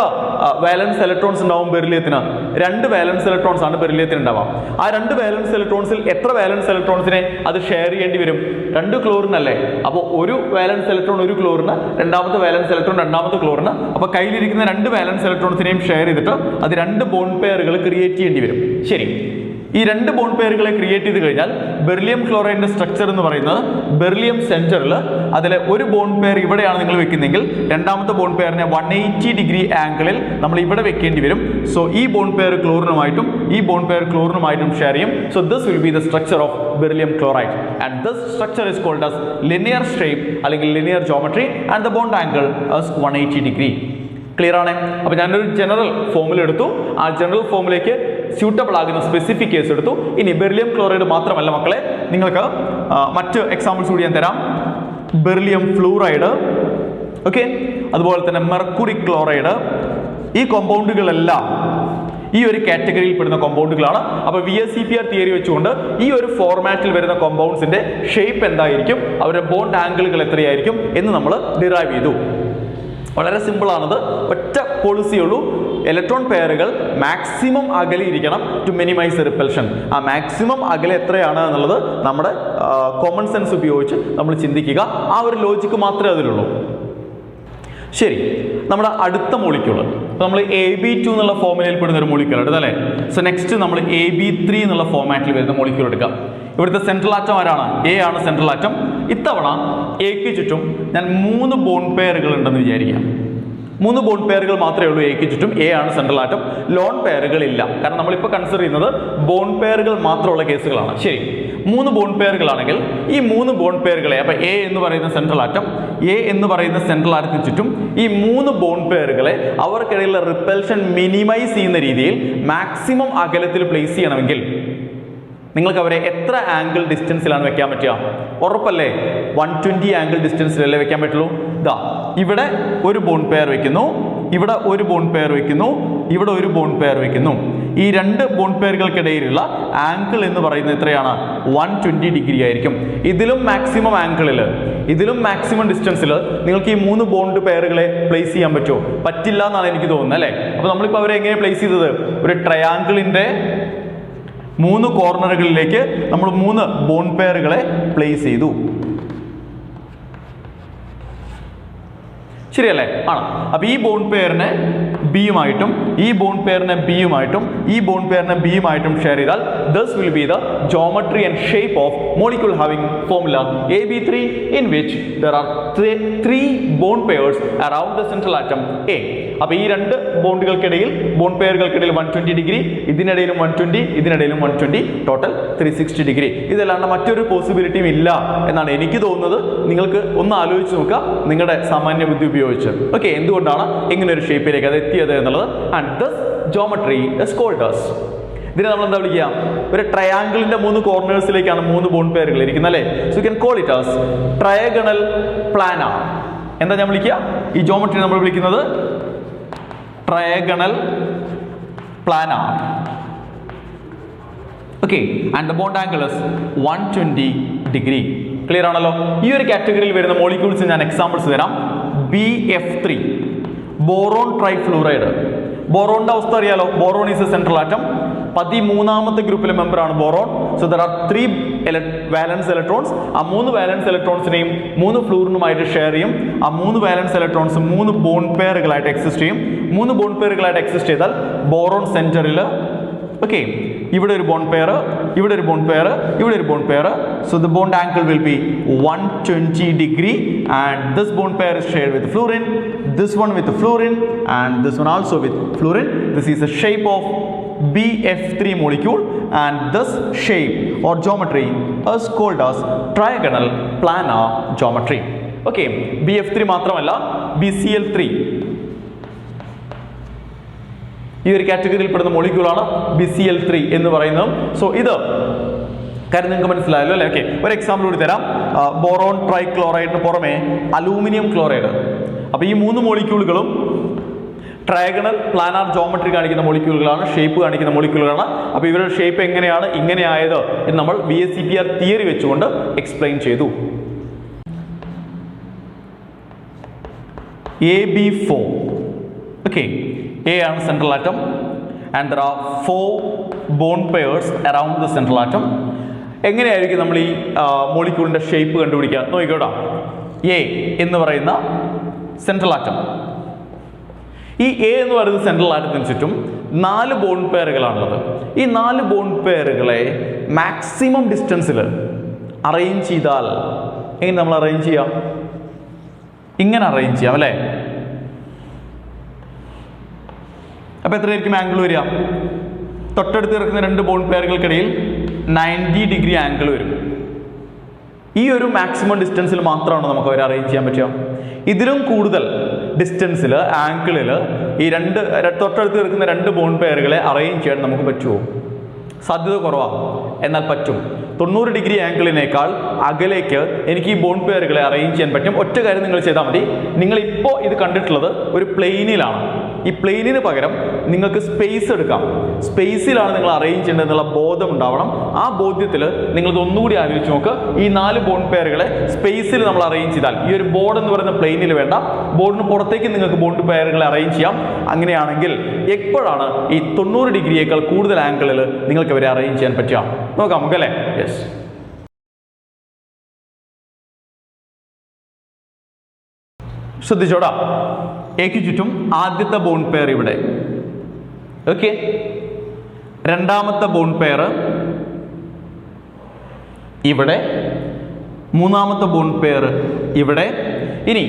വാലൻസ് ഇലക്ട്രോൺസ് ഉണ്ടാവും ബെറിലിയത്തിന്? 2 വാലൻസ് ഇലക്ട്രോൺസ് ആണ് ബെറിലിയത്തിന് ഉണ്ടാവാം. ആ 2 വാലൻസ് ഇലക്ട്രോൺസിൽ എത്ര വാലൻസ് ഇലക്ട്രോൺസിനെ അത് ഷെയർ ചെയ്യേണ്ടി വരും? 2 ക്ലോറിൻ അല്ലേ? അപ്പോൾ ഒരു വാലൻസ് ഇലക്ട്രോൺ ഒരു ക്ലോറിന്, രണ്ടാമത്തെ വാലൻസ് ഇലക്ട്രോൺ രണ്ടാമത്തെ ക്ലോറിന്. അപ്പൊ കയ്യിലിരിക്കുന്ന 2 വാലൻസ് ഇലക്ട്രോൺസിനെയും ഷെയർ ചെയ്തിട്ട് അത് 2 ബോണ്ട് പെയറുകൾ ക്രിയേറ്റ് ചെയ്യേണ്ടി വരും. ശരി, ഈ 2 ബോണ്ട് പെയറുകളെ ക്രിയേറ്റ് ചെയ്ത് കഴിഞ്ഞാൽ ബെറിലിയം ക്ലോറൈഡിന്റെ സ്ട്രക്ചർ എന്ന് പറയുന്നത് ബെറിലിയം സെന്ററിൽ അതിലെ ഒരു ബോണ്ട് പെയർ ഇവിടെയാണ് നിങ്ങൾ വെക്കുന്നതെങ്കിൽ രണ്ടാമത്തെ ബോണ്ട് പെയറിനെ 180 ഡിഗ്രി ആംഗിളിൽ നമ്മൾ ഇവിടെ വെക്കേണ്ടി വരും. സോ ഈ ബോണ്ട് പെയർ ക്ലോറിനുമായിട്ടും ഈ ബോണ്ട് പെയർ ക്ലോറിനുമായിട്ടും ഷെയർ ചെയ്യും. So this will be the structure of beryllium chloride and this structure is called as linear shape അല്ലെങ്കിൽ linear geometry and the bond angle as 180 degree. Clear ആണ്? അപ്പൊ ഞാനൊരു general formula എടുത്തു. ആ general ഫോമുലേക്ക് suitable ആകുന്ന specific case എടുത്തു. ഇനി ബെറിലിയം ക്ലോറൈഡ് മാത്രമല്ല മക്കളെ, നിങ്ങൾക്ക് മറ്റ് എക്സാമ്പിൾസ് കൂടി ഞാൻ തരാം. ബെറിലിയം ഫ്ലൂറൈഡ്, ഓക്കെ, അതുപോലെ തന്നെ മെർക്കുറി ക്ലോറൈഡ്. ഈ കോമ്പൗണ്ടുകളെല്ലാം ഈ ഒരു കാറ്റഗറിയിൽ പെടുന്ന കോമ്പൗണ്ടുകളാണ്. അപ്പോൾ VSEPR തിയറി വെച്ചുകൊണ്ട് ഈ ഒരു ഫോർമാറ്റിൽ വരുന്ന കോമ്പൗണ്ട്സിന്റെ ഷേപ്പ് എന്തായിരിക്കും, അവരുടെ ബോണ്ട് ആംഗിളുകൾ എത്രയായിരിക്കും എന്ന് നമ്മൾ ഡിറൈവ് ചെയ്തു. വളരെ സിമ്പിൾ ആണത്. ഒറ്റ പോളിസിയേ ഉള്ളൂ. ഇലക്ട്രോൺ പെയറുകൾ മാക്സിമം അകലെ ഇരിക്കണം ടു മിനിമൈസ് റിപ്പൽഷൻ. ആ മാക്സിമം അകലെ എത്രയാണ് എന്നുള്ളത് നമ്മുടെ കോമൺ സെൻസ് ഉപയോഗിച്ച് നമ്മൾ ചിന്തിക്കുക. ആ ഒരു ലോജിക്ക് മാത്രമേ അതിലുള്ളൂ. ശരി, നമ്മുടെ അടുത്ത മോളിക്യൂൾ നമ്മൾ AB2 എന്നുള്ള ഫോർമുലയിൽ പെടുന്ന ഒരു മോളിക്യൂൾ എടുത്ത് അല്ലേ. സോ നെക്സ്റ്റ് നമ്മൾ AB3 എന്നുള്ള ഫോർമാറ്റിൽ വരുന്ന മോളിക്യൂൾ എടുക്കാം. ഇവിടുത്തെ സെൻട്രൽ ആറ്റം ആരാണ്? എ ആണ് സെൻട്രൽ ആറ്റം. ഇത്തവണ എക്ക് ചുറ്റും ഞാൻ 3 ബോണ്ട് പെയറുകൾ ഉണ്ടെന്ന് വിചാരിക്കാം. 3 ബോണ്ട് പെയറുകൾ മാത്രമേ ഉള്ളൂ എക്ക് ചുറ്റും. എ ആണ് സെൻട്രൽ ആറ്റം. ലോൺ പെയറുകൾ ഇല്ല, കാരണം നമ്മളിപ്പോൾ കൺസിഡർ ചെയ്യുന്നത് ബോണ്ട് പെയറുകൾ മാത്രമുള്ള കേസുകളാണ്. ശരി, 3 ബോണ്ട് പെയറുകളാണെങ്കിൽ ഈ 3 ബോണ്ട് പെയറുകളെ, അപ്പൊ എ എന്ന് പറയുന്ന സെൻട്രൽ ആറ്റം, എ എന്ന് പറയുന്ന സെൻട്രൽ ആറ്റത്തിന് ചുറ്റും ഈ 3 ബോണ്ട് പെയറുകളെ അവർക്കിടയിലുള്ള റിപ്പൽഷൻ മിനിമൈസ് ചെയ്യുന്ന രീതിയിൽ മാക്സിമം അകലത്തിൽ പ്ലേസ് ചെയ്യണമെങ്കിൽ നിങ്ങൾക്ക് അവരെ എത്ര ആംഗിൾ ഡിസ്റ്റൻസിലാണ് വെക്കാൻ പറ്റുക? ഉറപ്പല്ലേ 120 ആംഗിൾ ഡിസ്റ്റൻസിലല്ലേ വെക്കാൻ പറ്റുള്ളൂ. ഇതാ ഇവിടെ ഒരു ബോണ്ട് പെയർ വെക്കുന്നു, ഇവിടെ ഒരു ബോണ്ട് പെയർ വെക്കുന്നു, ഇവിടെ ഒരു ബോണ്ട് പെയർ വെക്കുന്നു. ഈ 2 ബോണ്ട് പെയറുകൾക്കിടയിലുള്ള ആംഗിൾ എന്ന് പറയുന്നത് എത്രയാണ്? 120 ഡിഗ്രി ആയിരിക്കും. ഇതിലും മാക്സിമം ആംഗിളിൽ, ഇതിലും മാക്സിമം ഡിസ്റ്റൻസിൽ നിങ്ങൾക്ക് ഈ 3 ബോണ്ട് പെയറുകളെ പ്ലേസ് ചെയ്യാൻ പറ്റുമോ? പറ്റില്ല എന്നാണ് എനിക്ക് തോന്നുന്നത് അല്ലേ. അപ്പോൾ നമ്മളിപ്പോൾ അവരെ എങ്ങനെ പ്ലേസ് ചെയ്തത്? ഒരു ട്രയാങ്കിളിൻ്റെ 3 കോർണറുകളിലേക്ക് നമ്മൾ 3 ബോണ്ട് പെയറുകളെ പ്ലേസ് ചെയ്തു. ശരിയല്ലേ? ആണ്. അപ്പോൾ ഈ ബോണ്ട് പെയറിനെ ബിയുമായിട്ടും ഈ ബോണ്ട് പെയറിനെ ബിയുമായിട്ടും ഈ ബോണ്ട് പെയറിനെ ബിയുമായിട്ടും ഷെയർ ചെയ്താൽ this will be the geometry and shape of molecule having formula AB3 in which there are three bond pairs around the central atom A. അപ്പോൾ ഈ 2 ബോണ്ടുകൾക്കിടയിൽ, ബോണ്ട് പെയറുകൾക്കിടയിൽ 120 ഡിഗ്രി, ഇതിനിടയിലും 120, ഇതിനിടയിലും 120, ടോട്ടൽ 360 ഡിഗ്രി. ഇതല്ലാണ്ട് മറ്റൊരു പോസിബിലിറ്റിയും ഇല്ല എന്നാണ് എനിക്ക് തോന്നുന്നത്. നിങ്ങൾക്ക് ഒന്ന് ആലോചിച്ച് നോക്കുക നിങ്ങളുടെ സാമാന്യ ബുദ്ധി ഉപയോഗിച്ച്. ഓക്കെ, എന്തുകൊണ്ടാണ് ഇങ്ങനെ ഒരു ഷേപ്പിലേക്ക് അത് എത്തിയത് എന്നുള്ളത്. And this geometry is called as, ഇതിനെ നമ്മൾ എന്താ വിളിക്കുക? ഒരു ട്രയാങ്കിളിന്റെ 3 കോർണേഴ്സിലേക്കാണ് 3 ബോണ്ട് പെയറുകൾ ഇരിക്കുന്നത് അല്ലേ. So you can call it as trigonal planar. എന്താ ഞാൻ വിളിക്കുക? ഈ ജോമെട്രി നമ്മൾ വിളിക്കുന്നത് trigonal planar. Okay, and the bond angle is 120 degree. Clear ആണല്ലോ? ഈ ഒരു കാറ്റഗറിയിൽ വരുന്ന മോളിക്യൂൾസ് ഞാൻ എക്സാമ്പിൾസ് തരാം. BF3 boron ട്രൈഫ്ലൂറൈഡ്. ബോറോണിന്റെ അവസ്ഥ അറിയാലോ. Boron is a central atom. 13ാമത്തെ ഗ്രൂപ്പിലെ മെമ്പറാണ് boron. So there are 3 valence electrons. ആ 3 വാലൻസ് ഇലക്ട്രോൺസിനെയും 3 ഫ്ലൂറിനുമായിട്ട് ഷെയർ ചെയ്യും. ആ 3 വാലൻസ് ഇലക്ട്രോൺസ് 3 ബോണ്ട് പെയറുകളായിട്ട് എക്സിസ്റ്റ് ചെയ്യും. 3 ബോണ്ട് പെയറുകളായിട്ട് എക്സിസ്റ്റ് ചെയ്താൽ ബോറോൺ സെന്ററിൽ, ഓക്കെ, ഇവിടെ ഒരു ബോണ്ട് പെയർ, ഇവിടെ ഒരു ബോണ്ട് പെയർ, ഇവിടെ ഒരു bond pair. So the bond angle will be 120 degree and this bond pair is shared with fluorine, this one with fluorine and this one also with fluorine. This is the shape of BF3 molecule and this shape or geometry is called as trigonal planar geometry. Okay, BF3 മാത്രമല്ല BCl3 ഈ ഒരു കാറ്റഗറിയിൽ പെടുന്ന മോളിക്യൂളാണ് BCl3 എന്ന് പറയുന്നത്. So ഇത് കാര്യം നിങ്ങൾക്ക് മനസ്സിലായല്ലോ അല്ലേ. ഓക്കെ, ഒരു എക്സാമ്പിൾ കൂടി തരാം. ബോറോൺ ട്രൈക്ലോറൈഡിന് പുറമെ അലൂമിനിയം ക്ലോറൈഡ്. അപ്പോൾ ഈ 3 മോളിക്യൂളുകളും ട്രയഗണൽ പ്ലാനാർ ജോമെട്രി കാണിക്കുന്ന മോളിക്യൂളുകളാണ്, ഷേപ്പ് കാണിക്കുന്ന മോളിക്യൂളുകളാണ്. അപ്പോൾ ഇവരുടെ ഷേപ്പ് എങ്ങനെയാണ് ഇങ്ങനെ ആയത് എന്ന് നമ്മൾ VSEPR തിയറി വെച്ചുകൊണ്ട് എക്സ്പ്ലെയിൻ ചെയ്തു. AB4. ഓക്കെ, A ആണ് central atom and there are 4 bond pairs around the central atom. എങ്ങനെയായിരിക്കും നമ്മൾ ഈ മോളിക്യൂളിന്റെ ഷേപ്പ് കണ്ടുപിടിക്കുക? നോക്കിക്കോട്ടോ. A എന്ന് പറയുന്ന സെൻട്രൽ ആറ്റം, ഈ A എന്ന് പറയുന്ന സെൻട്രൽ ആറ്റത്തിന് ചുറ്റും 4 ബോണ്ട് പെയറുകളാണുള്ളത്. ഈ 4 ബോണ്ട് പെയറുകളെ മാക്സിമം ഡിസ്റ്റൻസിൽ അറേഞ്ച് ചെയ്താൽ എങ്ങനെ നമ്മൾ അറേഞ്ച് ചെയ്യാം? ഇങ്ങനെ അറേഞ്ച് ചെയ്യാം അല്ലേ. അപ്പോൾ എത്രയായിരിക്കും ആംഗിൾ വരിക? തൊട്ടടുത്ത് കിടക്കുന്ന 2 ബോണ്ട് പെയറുകൾക്കിടയിൽ 90 ഡിഗ്രി ആംഗിൾ വരും. ഈ ഒരു മാക്സിമം ഡിസ്റ്റൻസിൽ മാത്രമാണ് നമുക്ക് അവരെ അറേഞ്ച് ചെയ്യാൻ പറ്റുക. ഇതിലും കൂടുതൽ ഡിസ്റ്റൻസിൽ, ആംഗിളിൽ ഈ തൊട്ടടുത്ത് കിടക്കുന്ന 2 ബോണ്ട് പെയറുകളെ അറേഞ്ച് ചെയ്യാൻ നമുക്ക് പറ്റുമോ? സാധ്യത കുറവാണ്, എന്നാൽ പറ്റും. 90 ഡിഗ്രി ആംഗിളിനേക്കാൾ അകലേക്ക് എനിക്ക് ഈ ബോണ്ട് പെയറുകളെ അറേഞ്ച് ചെയ്യാൻ പറ്റും. ഒറ്റ കാര്യം നിങ്ങൾ ചെയ്താൽ മതി. നിങ്ങളിപ്പോൾ ഇത് കണ്ടിട്ടുള്ളത് ഒരു പ്ലെയിനിലാണ്. ഈ പ്ലെയിനിന് പകരം നിങ്ങൾക്ക് സ്പേസ് എടുക്കാം. സ്പേസിലാണ് നിങ്ങൾ അറേഞ്ച് ചെയ്യേണ്ടതെന്നുള്ള ബോധം ഉണ്ടാവണം. ആ ബോധ്യത്തിൽ നിങ്ങളിത് ഒന്നുകൂടി ആലോചിച്ച് നോക്ക്. ഈ 4 ബോണ്ട് പെയറുകളെ സ്പേസിൽ നമ്മൾ അറേഞ്ച് ചെയ്താൽ, ഈ ഒരു ബോർഡ് എന്ന് പറയുന്ന പ്ലെയിനിൽ വേണ്ട, ബോർഡിന് പുറത്തേക്ക് നിങ്ങൾക്ക് ബോണ്ട് പെയറുകളെ അറേഞ്ച് ചെയ്യാം. അങ്ങനെയാണെങ്കിൽ എപ്പോഴാണ് ഈ 90 ഡിഗ്രിയേക്കാൾ കൂടുതൽ ആംഗിളിൽ നിങ്ങൾക്ക് ഇവരെ അറേഞ്ച് ചെയ്യാൻ പറ്റുക? നോക്കാം നമുക്ക് അല്ലേ? യെസ്. ശ്രദ്ധിച്ചോടാ, എക്ക് ചുറ്റും ആദ്യത്തെ ബോണ്ട് പെയർ ഇവിടെ, ഓക്കെ. രണ്ടാമത്തെ ബോണ്ട് പെയർ ഇവിടെ, മൂന്നാമത്തെ ബോണ്ട് പെയർ ഇവിടെ. ഇനി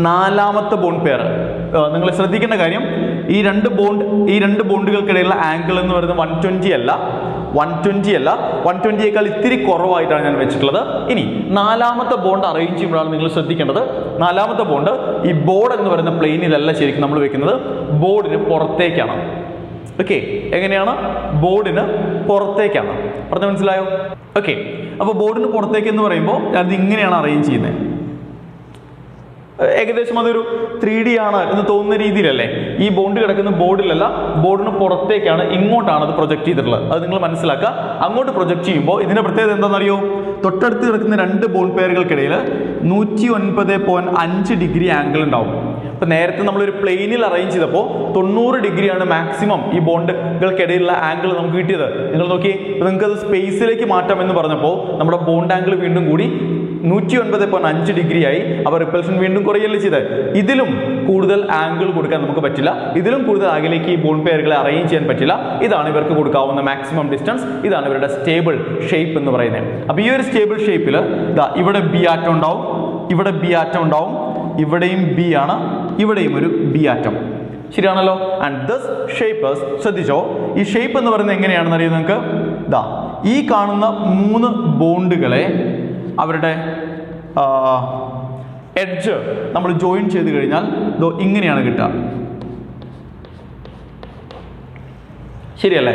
4ാമത്തെ ബോണ്ട് പെയർ. നിങ്ങൾ ശ്രദ്ധിക്കേണ്ട കാര്യം, ഈ രണ്ട് ബോണ്ടുകൾക്കിടയിലുള്ള ആംഗിൾ എന്ന് പറയുന്നത് 120 അല്ല, 120യേക്കാൾ ഇത്തിരി കുറവായിട്ടാണ് ഞാൻ വെച്ചിട്ടുള്ളത്. ഇനി 4ാമത്തെ ബോണ്ട് അറേഞ്ച് ചെയ്യുമ്പോഴാണ് നിങ്ങൾ ശ്രദ്ധിക്കേണ്ടത്. 4ാമത്തെ ബോണ്ട് ഈ ബോർഡ് എന്ന് പറയുന്ന പ്ലെയിനിലല്ല ശരിക്കും നമ്മൾ വെക്കുന്നത്, ബോർഡിന് പുറത്തേക്കാണ്. ഓക്കെ, എങ്ങനെയാണ്? ബോർഡിന് പുറത്തേക്കാണ്. പറഞ്ഞ മനസ്സിലായോ? ഓക്കെ, അപ്പോൾ ബോർഡിന് പുറത്തേക്ക് എന്ന് പറയുമ്പോൾ ഞാനത് ഇങ്ങനെയാണ് അറേഞ്ച് ചെയ്യുന്നത്. ഏകദേശം അതൊരു 3D ആണ് എന്ന് തോന്നുന്ന രീതിയിലല്ലേ? ഈ ബോണ്ട് കിടക്കുന്ന ബോർഡിലല്ല, ബോർഡിന് പുറത്തേക്കാണ്, ഇങ്ങോട്ടാണ് അത് പ്രൊജക്ട് ചെയ്തിട്ടുള്ളത്. അത് നിങ്ങൾ മനസ്സിലാക്കുക. അങ്ങോട്ട് പ്രൊജക്ട് ചെയ്യുമ്പോൾ ഇതിന്റെ പ്രത്യേകത എന്താണെന്നറിയോ? തൊട്ടടുത്ത് കിടക്കുന്ന 2 ബോണ്ട് പെയറുകൾക്കിടയിൽ 109.5 ഡിഗ്രി ആംഗിൾ ഉണ്ടാവും. അപ്പൊ നേരത്തെ നമ്മളൊരു പ്ലെയിനിൽ അറേഞ്ച് ചെയ്തപ്പോൾ 90 ഡിഗ്രിയാണ് മാക്സിമം ഈ ബോണ്ടുകൾക്കിടയിലുള്ള ആംഗിൾ നമുക്ക് കിട്ടിയത്. നിങ്ങൾ നോക്കി, നിങ്ങൾക്ക് അത് സ്പേസിലേക്ക് മാറ്റാം എന്ന് പറഞ്ഞപ്പോൾ നമ്മുടെ ബോണ്ട് ആംഗിൾ വീണ്ടും കൂടി 109.5 ഡിഗ്രി ആയി. അപ്പോൾ റിപ്പൽഷൻ വീണ്ടും കുറയല്ലേ ചെയ്തത്. ഇതിലും കൂടുതൽ ആംഗിൾ കൊടുക്കാൻ നമുക്ക് പറ്റില്ല, ഇതിലും കൂടുതൽ അകലേക്ക് ഈ ബോണ്ട് പെയറുകളെ അറേഞ്ച് ചെയ്യാൻ പറ്റില്ല. ഇതാണ് ഇവർക്ക് കൊടുക്കാവുന്ന മാക്സിമം ഡിസ്റ്റൻസ്. ഇതാണ് ഇവരുടെ സ്റ്റേബിൾ ഷേപ്പ് എന്ന് പറയുന്നത്. അപ്പോൾ ഈ ഒരു സ്റ്റേബിൾ ഷേപ്പിൽ ഇവിടെ ബി ആറ്റം ഉണ്ടാവും, ഇവിടെ ബി ആറ്റം ഉണ്ടാവും, ഇവിടെയും ബി ആണ്, ഇവിടെയും ഒരു ബി ആറ്റം. ശരിയാണല്ലോ? ആൻഡ് ദിസ് ഷേപ്പ്, ശ്രദ്ധിച്ചോ, ഈ ഷേപ്പ് എന്ന് പറയുന്നത് എങ്ങനെയാണെന്ന് അറിയാം നിങ്ങൾക്ക്? ഈ കാണുന്ന 3 ബോണ്ടുകളെ അവരുടെ എഡ്ജ് നമ്മൾ ജോയിൻ ചെയ്ത് കഴിഞ്ഞാൽ ഇങ്ങനെയാണ് കിട്ടുക. ശരിയല്ലേ?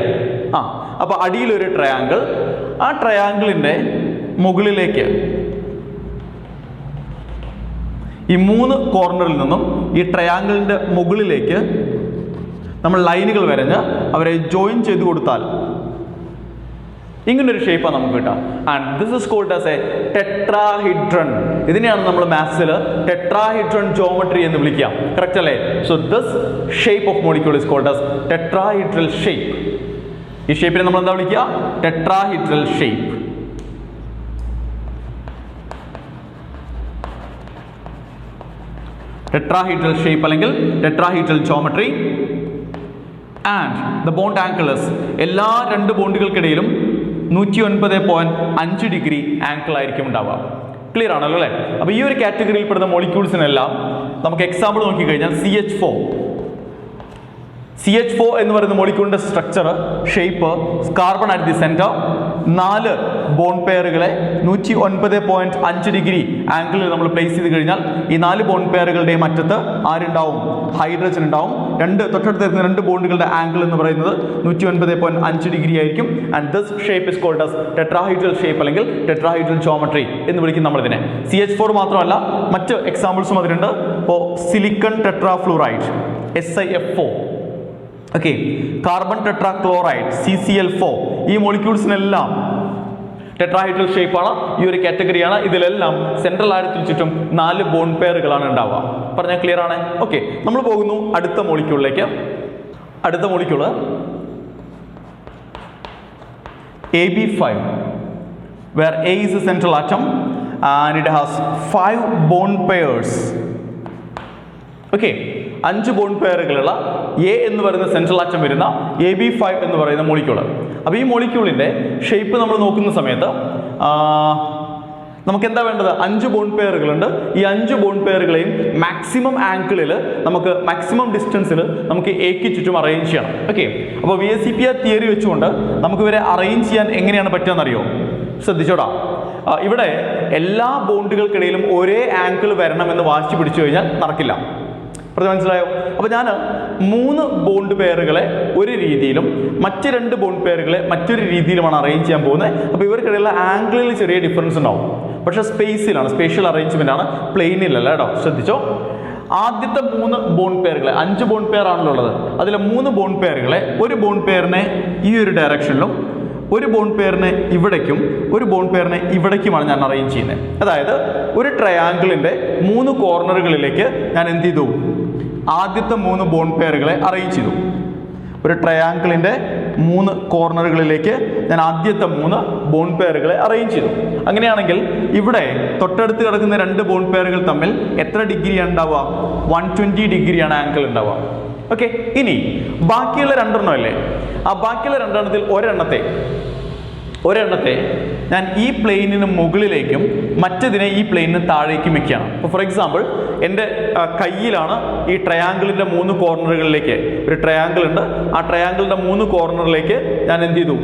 അപ്പോൾ അടിയിലൊരു ട്രയാങ്കിൾ, ആ ട്രയാങ്കിളിൻ്റെ മുകളിലേക്ക് ഈ 3 കോർണറിൽ നിന്നും ഈ ട്രയാങ്കിളിൻ്റെ മുകളിലേക്ക് നമ്മൾ ലൈനുകൾ വരഞ്ഞ് അവരെ ജോയിൻ ചെയ്ത് കൊടുത്താൽ ഇങ്ങനൊരു ഷേപ്പാണ് നമുക്ക് കിട്ടുക. And this is called as a tetrahedron. ഇതിനെയാണ് നമ്മൾ മാത്സിൽ ടെട്രാഹിഡ്രൺ ജോമെട്രി എന്ന് വിളിക്കുക. കറക്റ്റ് അല്ലേ? So this shape of molecule is called as tetrahedral shape. ഈ ഷേപ്പിനെ നമ്മൾ എന്താ വിളിക്കുക? Tetrahedral shape. ടെട്രാഹീഡ്രൽ ഷേപ്പ് അല്ലെങ്കിൽ tetrahedral geometry. And the bond angles, എല്ലാ 2 ബോണ്ടുകൾക്കിടയിലും 109.5 ഡിഗ്രി ആംഗിൾ ആയിരിക്കും ഉണ്ടാവുക. ക്ലിയർ ആണല്ലോ അല്ലേ? അപ്പോൾ ഈ ഒരു കാറ്റഗറിയിൽ പെടുന്ന മോളിക്യൂൾസിനെല്ലാം നമുക്ക് എക്സാമ്പിൾ നോക്കിക്കഴിഞ്ഞാൽ CH4 എന്ന് പറയുന്ന മോളിക്യൂളിന്റെ structure, shape, carbon at the centre, 4 bond പെയറുകളെ 109.5 ഡിഗ്രി ആംഗിളിൽ നമ്മൾ പ്ലേസ് ചെയ്ത് കഴിഞ്ഞാൽ ഈ 4 ബോണ്ട് പെയറുകളുടെയും അറ്റത്ത് ആരുണ്ടാവും? ഹൈഡ്രജൻ ഉണ്ടാവും. തൊട്ടടുത്ത് വരുന്ന 2 ബോണ്ടുകളുടെ ആംഗിൾ എന്ന് പറയുന്നത് 109.5 ഡിഗ്രി ആയിരിക്കും. And this shape is called as tetrahedral shape അല്ലെങ്കിൽ ടെട്രാഹീഡ്രൽ ജോമെട്രി എന്ന് വിളിക്കും നമ്മൾ ഇതിനെ. CH4 മാത്രമല്ല, മറ്റ് എക്സാമ്പിൾസും അതിലുണ്ട്. ഇപ്പോൾ silicon tetrafluoride SiF4, okay, carbon tetrachloride CCl4, ഈ മോളിക്യൂൾസിനെല്ലാം ടെട്രാഹൈഡ്രൽ ഷേപ്പാണ്, ഈ ഒരു കാറ്റഗറിയാണ്. ഇതിലെല്ലാം സെൻട്രൽ ആരത്തിന് ചുറ്റും 4 ബോണ്ട് പെയറുകളാണ് ഉണ്ടാവുക. പറഞ്ഞാൽ ക്ലിയർ ആണ്? ഓക്കെ, നമ്മൾ പോകുന്നു അടുത്ത മോളിക്യൂളിലേക്ക്. അടുത്ത molecule AB5, where A is a central atom and it has 5 bond pairs. Okay, 5 bond പെയറുകളുള്ള എ എന്ന് പറയുന്ന സെൻട്രൽ ആറ്റം വരുന്ന AB5 എന്ന് പറയുന്ന മോളിക്യൂള്. അപ്പോൾ ഈ മോളിക്യൂളിൻ്റെ ഷേപ്പ് നമ്മൾ നോക്കുന്ന സമയത്ത് നമുക്ക് എന്താ വേണ്ടത്? 5 ബോണ്ട് പെയറുകളുണ്ട്. ഈ 5 ബോണ്ട് പെയറുകളെയും മാക്സിമം ആംഗിളിൽ, നമുക്ക് മാക്സിമം ഡിസ്റ്റൻസിൽ നമുക്ക് എക്ക് ചുറ്റും അറേഞ്ച് ചെയ്യണം. ഓക്കെ, അപ്പോൾ VSEPR തിയറി വെച്ചുകൊണ്ട് നമുക്ക് ഇവരെ അറേഞ്ച് ചെയ്യാൻ എങ്ങനെയാണ് പറ്റുകയെന്നറിയോ? ശ്രദ്ധിച്ചോടാ, ഇവിടെ എല്ലാ ബോണ്ടുകൾക്കിടയിലും ഒരേ ആംഗിൾ വരണമെന്ന് വാശി പിടിച്ചു കഴിഞ്ഞാൽ നടക്കില്ല. മനസ്സിലായോ? അപ്പോൾ ഞാൻ 3 ബോണ്ട് പെയറുകളെ ഒരു രീതിയിലും മറ്റ് 2 ബോണ്ട് പെയറുകളെ മറ്റൊരു രീതിയിലുമാണ് അറേഞ്ച് ചെയ്യാൻ പോകുന്നത്. അപ്പോൾ ഇവർക്കിടയിലുള്ള ആംഗിളിൽ ചെറിയ ഡിഫറൻസ് ഉണ്ടാവും, പക്ഷേ സ്പേസിലാണ്, സ്പേഷ്യൽ അറേഞ്ച്മെന്റ് ആണ്, പ്ലെയിനിലല്ല കേട്ടോ. ശ്രദ്ധിച്ചോ, ആദ്യത്തെ 3 ബോണ്ട് പെയറുകളെ, 5 ബോണ്ട് പെയർ ആണല്ലോ ഉള്ളത്, അതിലെ 3 ബോണ്ട് പെയറുകളെ, ഒരു ബോണ്ട് പെയറിനെ ഈ ഒരു ഡയറക്ഷനിലും ഒരു ബോണ്ട് പെയറിനെ ഇവിടേക്കും ഒരു ബോണ്ട് പെയറിനെ ഇവിടേക്കുമാണ് ഞാൻ അറേഞ്ച് ചെയ്യുന്നത്. അതായത് ഒരു ട്രയാങ്കിളിൻ്റെ 3 കോർണറുകളിലേക്ക് ഞാൻ എന്ത് ചെയ്തു? ആദ്യത്തെ 3 ബോണ്ട് പെയറുകളെ അറേഞ്ച് ചെയ്തു. ഒരു ട്രയാങ്കിളിൻ്റെ 3 കോർണറുകളിലേക്ക് ഞാൻ ആദ്യത്തെ 3 ബോണ്ട് പെയറുകളെ അറേഞ്ച് ചെയ്തു. അങ്ങനെയാണെങ്കിൽ ഇവിടെ തൊട്ടടുത്ത് കിടക്കുന്ന 2 ബോണ്ട് പെയറുകൾ തമ്മിൽ എത്ര ഡിഗ്രിയാണ് ഉണ്ടാവുക? 120 ഡിഗ്രിയാണ് ആംഗിൾ ഉണ്ടാവുക. ഓക്കെ, ഇനി ബാക്കിയുള്ള 2 എണ്ണം അല്ലേ, ആ ബാക്കിയുള്ള 2 എണ്ണത്തിൽ ഒരെണ്ണത്തെ ഞാൻ ഈ പ്ലെയിനിന് മുകളിലേക്കും മറ്റതിനെ ഈ പ്ലെയിനിന് താഴേക്കും വെക്കുകയാണ്. അപ്പോൾ ഫോർ എക്സാമ്പിൾ എൻ്റെ കയ്യിലാണ് ഈ ട്രയാങ്കിളിൻ്റെ 3 കോർണറുകളിലേക്ക്, ഒരു ട്രയാങ്കിൾ ഉണ്ട്, ആ ട്രയാങ്കിളിൻ്റെ 3 കോർണറിലേക്ക് ഞാൻ എന്ത് ചെയ്തു?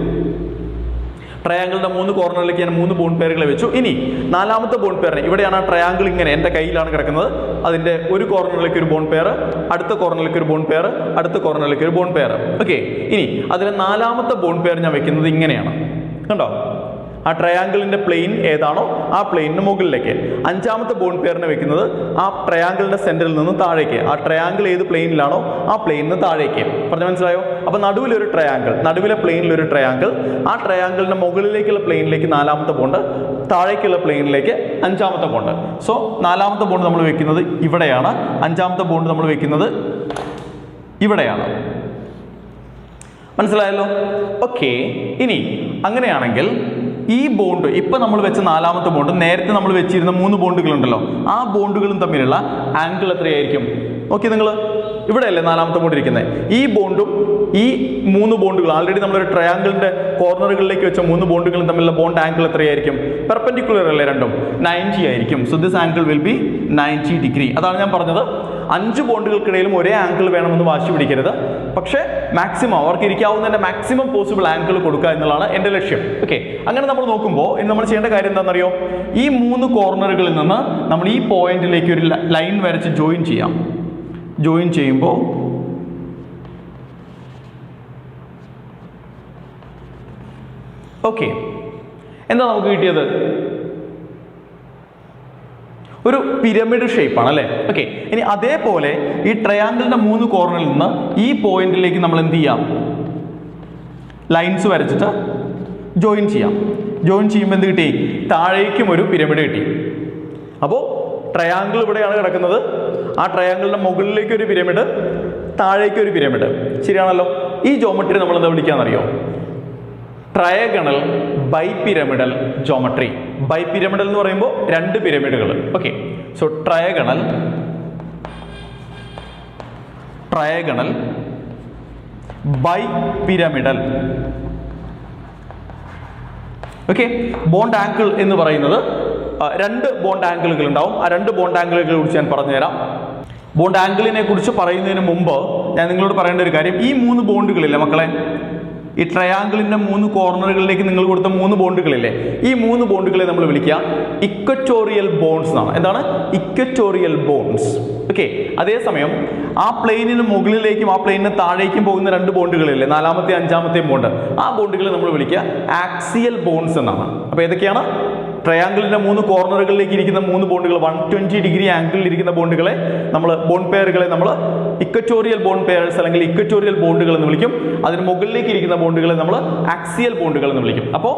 ട്രയാങ്കിളിൻ്റെ 3 കോർണറിലേക്ക് ഞാൻ 3 ബോണ്ട് പെയറുകളെ വെച്ചു. ഇനി 4ാമത്തെ ബോണ്ട് പെയറിനെ, ഇവിടെയാണ് ആ ട്രയാങ്കിൾ ഇങ്ങനെ എൻ്റെ കയ്യിലാണ് കിടക്കുന്നത്, അതിൻ്റെ ഒരു കോർണറിലേക്ക് ഒരു ബോണ്ട് പെയർ, അടുത്ത കോർണറിലേക്ക് ഒരു ബോണ്ട് പെയർ, അടുത്ത കോർണറിലേക്ക് ഒരു ബോണ്ട് പെയർ. ഓക്കെ, ഇനി അതിലെ 4ാമത്തെ ബോണ്ട് പെയർ ഞാൻ വെക്കുന്നത് ഇങ്ങനെയാണ്, കണ്ടോ? ആ ട്രയാങ്കിളിൻ്റെ പ്ലെയിൻ ഏതാണോ ആ പ്ലെയിനിന് മുകളിലേക്ക്. 5ാമത്തെ ബോണ്ട് പെയറിനെ വെക്കുന്നത് ആ ട്രയാങ്കിളിൻ്റെ സെൻറ്ററിൽ നിന്ന് താഴേക്ക്, ആ ട്രയാങ്കിൾ ഏത് പ്ലെയിനിലാണോ ആ പ്ലെയിനിന് താഴേക്ക്. പറഞ്ഞു മനസ്സിലായോ? അപ്പോൾ നടുവിലൊരു ട്രയാങ്കിൾ, നടുവിലെ പ്ലെയിനിലൊരു ട്രയാങ്കിൾ, ആ ട്രയാങ്കിളിൻ്റെ മുകളിലേക്കുള്ള പ്ലെയിനിലേക്ക് 4ാമത്തെ ബോണ്ട്, താഴേക്കുള്ള പ്ലെയിനിലേക്ക് 5ാമത്തെ ബോണ്ട്. സോ 4ാമത്തെ ബോണ്ട് നമ്മൾ വെക്കുന്നത് ഇവിടെയാണ്, 5ാമത്തെ ബോണ്ട് നമ്മൾ വെക്കുന്നത് ഇവിടെയാണ്. മനസ്സിലായല്ലോ? ഓക്കെ, ഇനി അങ്ങനെയാണെങ്കിൽ ഈ ബോണ്ട് ഇപ്പം നമ്മൾ വെച്ച 4ാമത്തെ ബോണ്ട്, നേരത്തെ നമ്മൾ വെച്ചിരുന്ന 3 ബോണ്ടുകളുണ്ടല്ലോ, ആ ബോണ്ടുകളും തമ്മിലുള്ള ആംഗിൾ എത്രയായിരിക്കും? ഓക്കെ, നിങ്ങൾ ഇവിടെയല്ലേ 4ാമത്തെ ബോണ്ട് ഇരിക്കുന്നത്, ഈ ബോണ്ടും ഈ 3 ബോണ്ടുകൾ, ആൾറെഡി നമ്മളൊരു ട്രയാങ്കിളിൻ്റെ കോർണറുകളിലേക്ക് വെച്ച 3 ബോണ്ടുകളും തമ്മിലുള്ള ബോണ്ട് ആംഗിൾ എത്രയായിരിക്കും? പെർപെൻഡിക്കുലർ അല്ലേ രണ്ടും? 90 ആയിരിക്കും. So this angle will be 90 degree. അതാണ് ഞാൻ പറഞ്ഞത്, 5 ബോണ്ടുകൾക്കിടയിലും ഒരേ ആംഗിൾ വേണമെന്ന് വാശി പിടിക്കരുത്, പക്ഷേ മാക്സിമം അവർക്ക് ഇരിക്കാവുന്നതിൻ്റെ മാക്സിമം പോസിബിൾ ആംഗിൾ കൊടുക്കുക എന്നുള്ളതാണ് എൻ്റെ ലക്ഷ്യം. ഓക്കെ, അങ്ങനെ നമ്മൾ നോക്കുമ്പോൾ ഇനി നമ്മൾ ചെയ്യേണ്ട കാര്യം എന്താണെന്നറിയോ? ഈ 3 കോർണറുകളിൽ നിന്ന് നമ്മൾ ഈ പോയിന്റിലേക്ക് ഒരു ലൈൻ വരച്ച് ജോയിൻ ചെയ്യാം. ജോയിൻ ചെയ്യുമ്പോൾ ഓക്കെ, എന്താ നമുക്ക് കിട്ടിയത്? ഒരു പിരമിഡ് ഷേപ്പാണ് അല്ലേ? ഓക്കെ, ഇനി അതേപോലെ ഈ ട്രയാങ്കിളിൻ്റെ 3 കോർണറിൽ നിന്ന് ഈ പോയിന്റിലേക്ക് നമ്മൾ എന്ത് ചെയ്യാം? ലൈൻസ് വരച്ചിട്ട് ജോയിൻ ചെയ്യാം. ജോയിൻ ചെയ്യുമ്പോൾ എന്ത് കിട്ടി? താഴേക്കും ഒരു പിരമിഡ് കിട്ടി. അപ്പോൾ ട്രയാങ്കിൾ ഇവിടെയാണ് കിടക്കുന്നത്, ആ ട്രയാങ്കിളിൻ്റെ മുകളിലേക്ക് ഒരു പിരമിഡ്, താഴേക്ക് ഒരു പിരമിഡ്. ശരിയാണല്ലോ? ഈ ജോമെട്രി നമ്മൾ എന്താ വിളിക്കാന്നറിയോ? Trigonal bipyramidal geometry. ബൈപിരമിഡൽ എന്ന് പറയുമ്പോൾ 2 പിരമിഡുകൾ. Okay, so trigonal bipyramidal. Okay, bond angle എന്ന് പറയുന്നത് 2 ബോണ്ട് ആംഗിളുകൾ ഉണ്ടാവും. ആ 2 ബോണ്ട് ആംഗിളുകളെ കുറിച്ച് ഞാൻ പറഞ്ഞുതരാം. ബോണ്ട് ആംഗിളിനെ കുറിച്ച് പറയുന്നതിന് മുമ്പ് ഞാൻ നിങ്ങളോട് പറയേണ്ട ഒരു കാര്യം, ഈ 3 ബോണ്ടുകളില്ലേ മക്കളെ, ഈ ട്രയാങ്കിളിൻ്റെ 3 കോർണറുകളിലേക്ക് നിങ്ങൾ കൊടുത്ത 3 ബോണ്ടുകളില്ലേ, ഈ 3 ബോണ്ടുകളെ നമ്മൾ വിളിക്കുക ഇക്വറ്റോറിയൽ ബോണ്ട്സ് എന്നാണ്. എന്താണ്? Equatorial bonds. ഓക്കെ, അതേസമയം ആ പ്ലെയിനിന് മുകളിലേക്കും ആ പ്ലെയിനിന് താഴേക്കും പോകുന്ന 2 ബോണ്ടുകളില്ലേ, 4ാമത്തെ 5ാമത്തെ ബോണ്ട്, ആ ബോണ്ടുകളെ നമ്മൾ വിളിക്കുക ആക്സിയൽ ബോണ്ട്സ് എന്നാണ്. അപ്പോൾ ഏതൊക്കെയാണ്? ട്രയാങ്കിളിൻ്റെ 3 കോർണറുകളിലേക്ക് ഇരിക്കുന്ന 3 ബോണ്ടുകൾ, 120 ഡിഗ്രി ആംഗിളിൽ ഇരിക്കുന്ന ബോണ്ടുകളെ നമ്മൾ, ബോണ്ട് പെയറുകളെ നമ്മൾ ഇക്വറ്റോറിയൽ ബോണ്ട് പെയർസ് അല്ലെങ്കിൽ ഇക്വറ്റോറിയൽ ബോണ്ടുകൾ എന്ന് വിളിക്കും. അതിന് മുകളിലേക്ക് ഇരിക്കുന്ന ബോണ്ടുകളെ നമ്മൾ ആക്സിയൽ ബോണ്ടുകൾ എന്ന് വിളിക്കും. അപ്പോൾ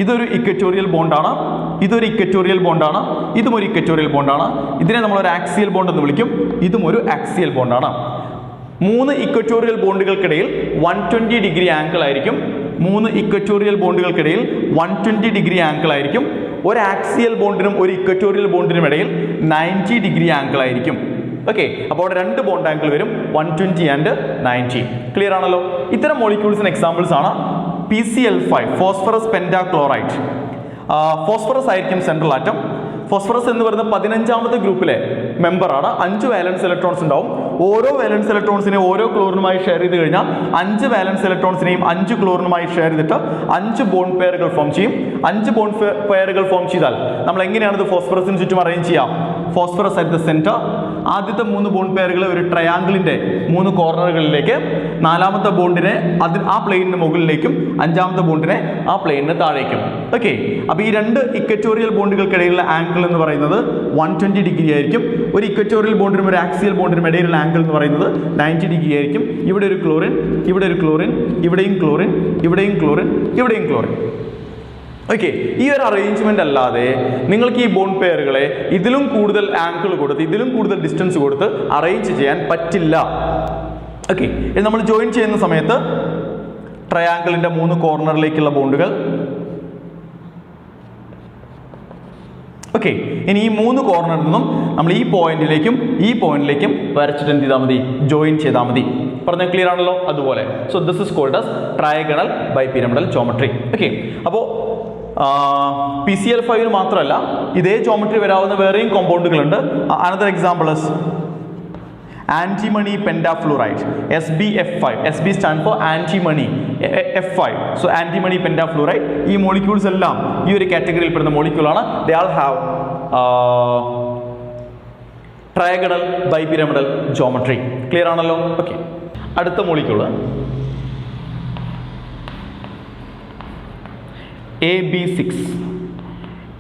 ഇതൊരു ഇക്വറ്റോറിയൽ ബോണ്ടാണ്, ഇതൊരു ഇക്വറ്റോറിയൽ ബോണ്ടാണ്, ഇതും ഒരു ഇക്വറ്റോറിയൽ ബോണ്ടാണ്. ഇതിനെ നമ്മൾ ഒരു ആക്സിയൽ ബോണ്ട് എന്ന് വിളിക്കും, ഇതും ഒരു ആക്സിയൽ ബോണ്ടാണ്. 3 ഇക്വറ്റോറിയൽ ബോണ്ടുകൾക്കിടയിൽ 120 ഡിഗ്രി ആംഗിൾ ആയിരിക്കും. 3 ഇക്വറ്റോറിയൽ ബോണ്ടുകൾക്കിടയിൽ 120 ഡിഗ്രി ആംഗിൾ ആയിരിക്കും. ഒരു ആക്സിയൽ ബോണ്ടിനും ഒരു ഇക്വറ്റോറിയൽ ബോണ്ടിനും ഇടയിൽ 90 ഡിഗ്രി ആംഗിൾ ആയിരിക്കും. ഓക്കെ, അപ്പോൾ അവിടെ 2 ബോണ്ട് ആംഗിൾ വരും, 120 ആൻഡ് 90. ക്ലിയർ ആണല്ലോ? ഇത്തരം മോളിക്യൂൾസിന് എക്സാമ്പിൾസ് ആണ് PCl5, ഫോസ്ഫറസ് പെന്റാക്ലോറൈഡ്. ഫോസ്ഫറസ് ആയിരിക്കും സെൻട്രൽ ആറ്റം. ഫോസ്ഫറസ് എന്ന് പറയുന്ന 15ാമത്തെ ഗ്രൂപ്പിലെ മെമ്പറാണ്. 5 വാലൻസ് ഇലക്ട്രോൺസ് ഉണ്ടാവും. ഓരോ വാലൻസ് ഇലക്ട്രോൺസിനെ ഓരോ ക്ലോറിനുമായി ഷെയർ ചെയ്ത് കഴിഞ്ഞാൽ 5 വാലൻസ് ഇലക്ട്രോൺസിനെയും 5 ക്ലോറിനുമായി ഷെയർ ചെയ്തിട്ട് 5 ബോണ്ട് പെയറുകൾ ഫോം ചെയ്യും. 5 ബോണ്ട് പെയറുകൾ ഫോം ചെയ്താൽ നമ്മൾ എങ്ങനെയാണ് ഇത് ഫോസ്ഫറസിന് ചുറ്റും അറേഞ്ച് ചെയ്യാം? ഫോസ്ഫറസ് അറ്റ് ദ സെന്റർ, ആദ്യത്തെ 3 ബോണ്ട് പെയറുകൾ ഒരു ട്രയാങ്കിളിന്റെ 3 കോർണറുകളിലേക്ക്, 4ാമത്തെ ബോണ്ടിനെ ആ പ്ലെയിനിന് മുകളിലേക്കും 5ാമത്തെ ബോണ്ടിനെ ആ പ്ലെയിനിന് താഴേക്കും. ഓക്കെ, അപ്പോൾ ഈ 2 ഇക്വറ്റോറിയൽ ബോണ്ടുകൾക്കിടയിലുള്ള ആംഗിൾ എന്ന് പറയുന്നത് 120 ഡിഗ്രി ആയിരിക്കും. ഒരു ഇക്വറ്റോറിയൽ ബോണ്ടിനും ഒരു ആക്സിയൽ ബോണ്ടിനും ഇടയിലുള്ള ആംഗിൾ എന്ന് പറയുന്നത് 90 ഡിഗ്രി ആയിരിക്കും. ഇവിടെ ഒരു ക്ലോറിൻ, ഇവിടെ ഒരു ക്ലോറിൻ, ഇവിടെയും ക്ലോറിൻ, ഇവിടെയും ക്ലോറിൻ, ഇവിടെയും ക്ലോറിൻ. ഓക്കെ, ഈ ഒരു അറേഞ്ച്മെന്റ് അല്ലാതെ നിങ്ങൾക്ക് ഈ ബോണ്ട് പെയറുകളെ ഇതിലും കൂടുതൽ ആംഗിൾ കൊടുത്ത്, ഇതിലും കൂടുതൽ ഡിസ്റ്റൻസ് കൊടുത്ത് അറേഞ്ച് ചെയ്യാൻ പറ്റില്ല. ഓക്കെ, ഇത് നമ്മൾ ജോയിൻ ചെയ്യുന്ന സമയത്ത് ട്രയാങ്കിളിന്റെ 3 കോർണറിലേക്കുള്ള ബോണ്ടുകൾ. ഓക്കെ, ഇനി ഈ 3 കോർണറിൽ നിന്നും നമ്മൾ ഈ പോയിന്റിലേക്കും വരച്ചിട്ട് എന്ത് ചെയ്താൽ മതി? ജോയിൻ ചെയ്താൽ മതി. പറഞ്ഞാൽ ക്ലിയർ ആണല്ലോ? അതുപോലെ so this is called as trigonal bipyramidal geometry. Okay, അപ്പോൾ PCl5 മാത്രമല്ല ഇതേ ജോമെട്രി വരാവുന്ന വേറെയും കോമ്പൗണ്ടുകളുണ്ട്. Another example is antimony pentafluoride, SbF5. Sb stand for antimony, F5. So antimony pentafluoride, ഈ മോളിക്യൂൾസ് എല്ലാം ഈ ഒരു കാറ്റഗറിയിൽ പെടുന്ന മോളിക്യൂളാണ്. They all have trigonal bipyramidal geometry. Clear ആണല്ലോ? ഓക്കെ, അടുത്ത മോളിക്യൂള് AB6.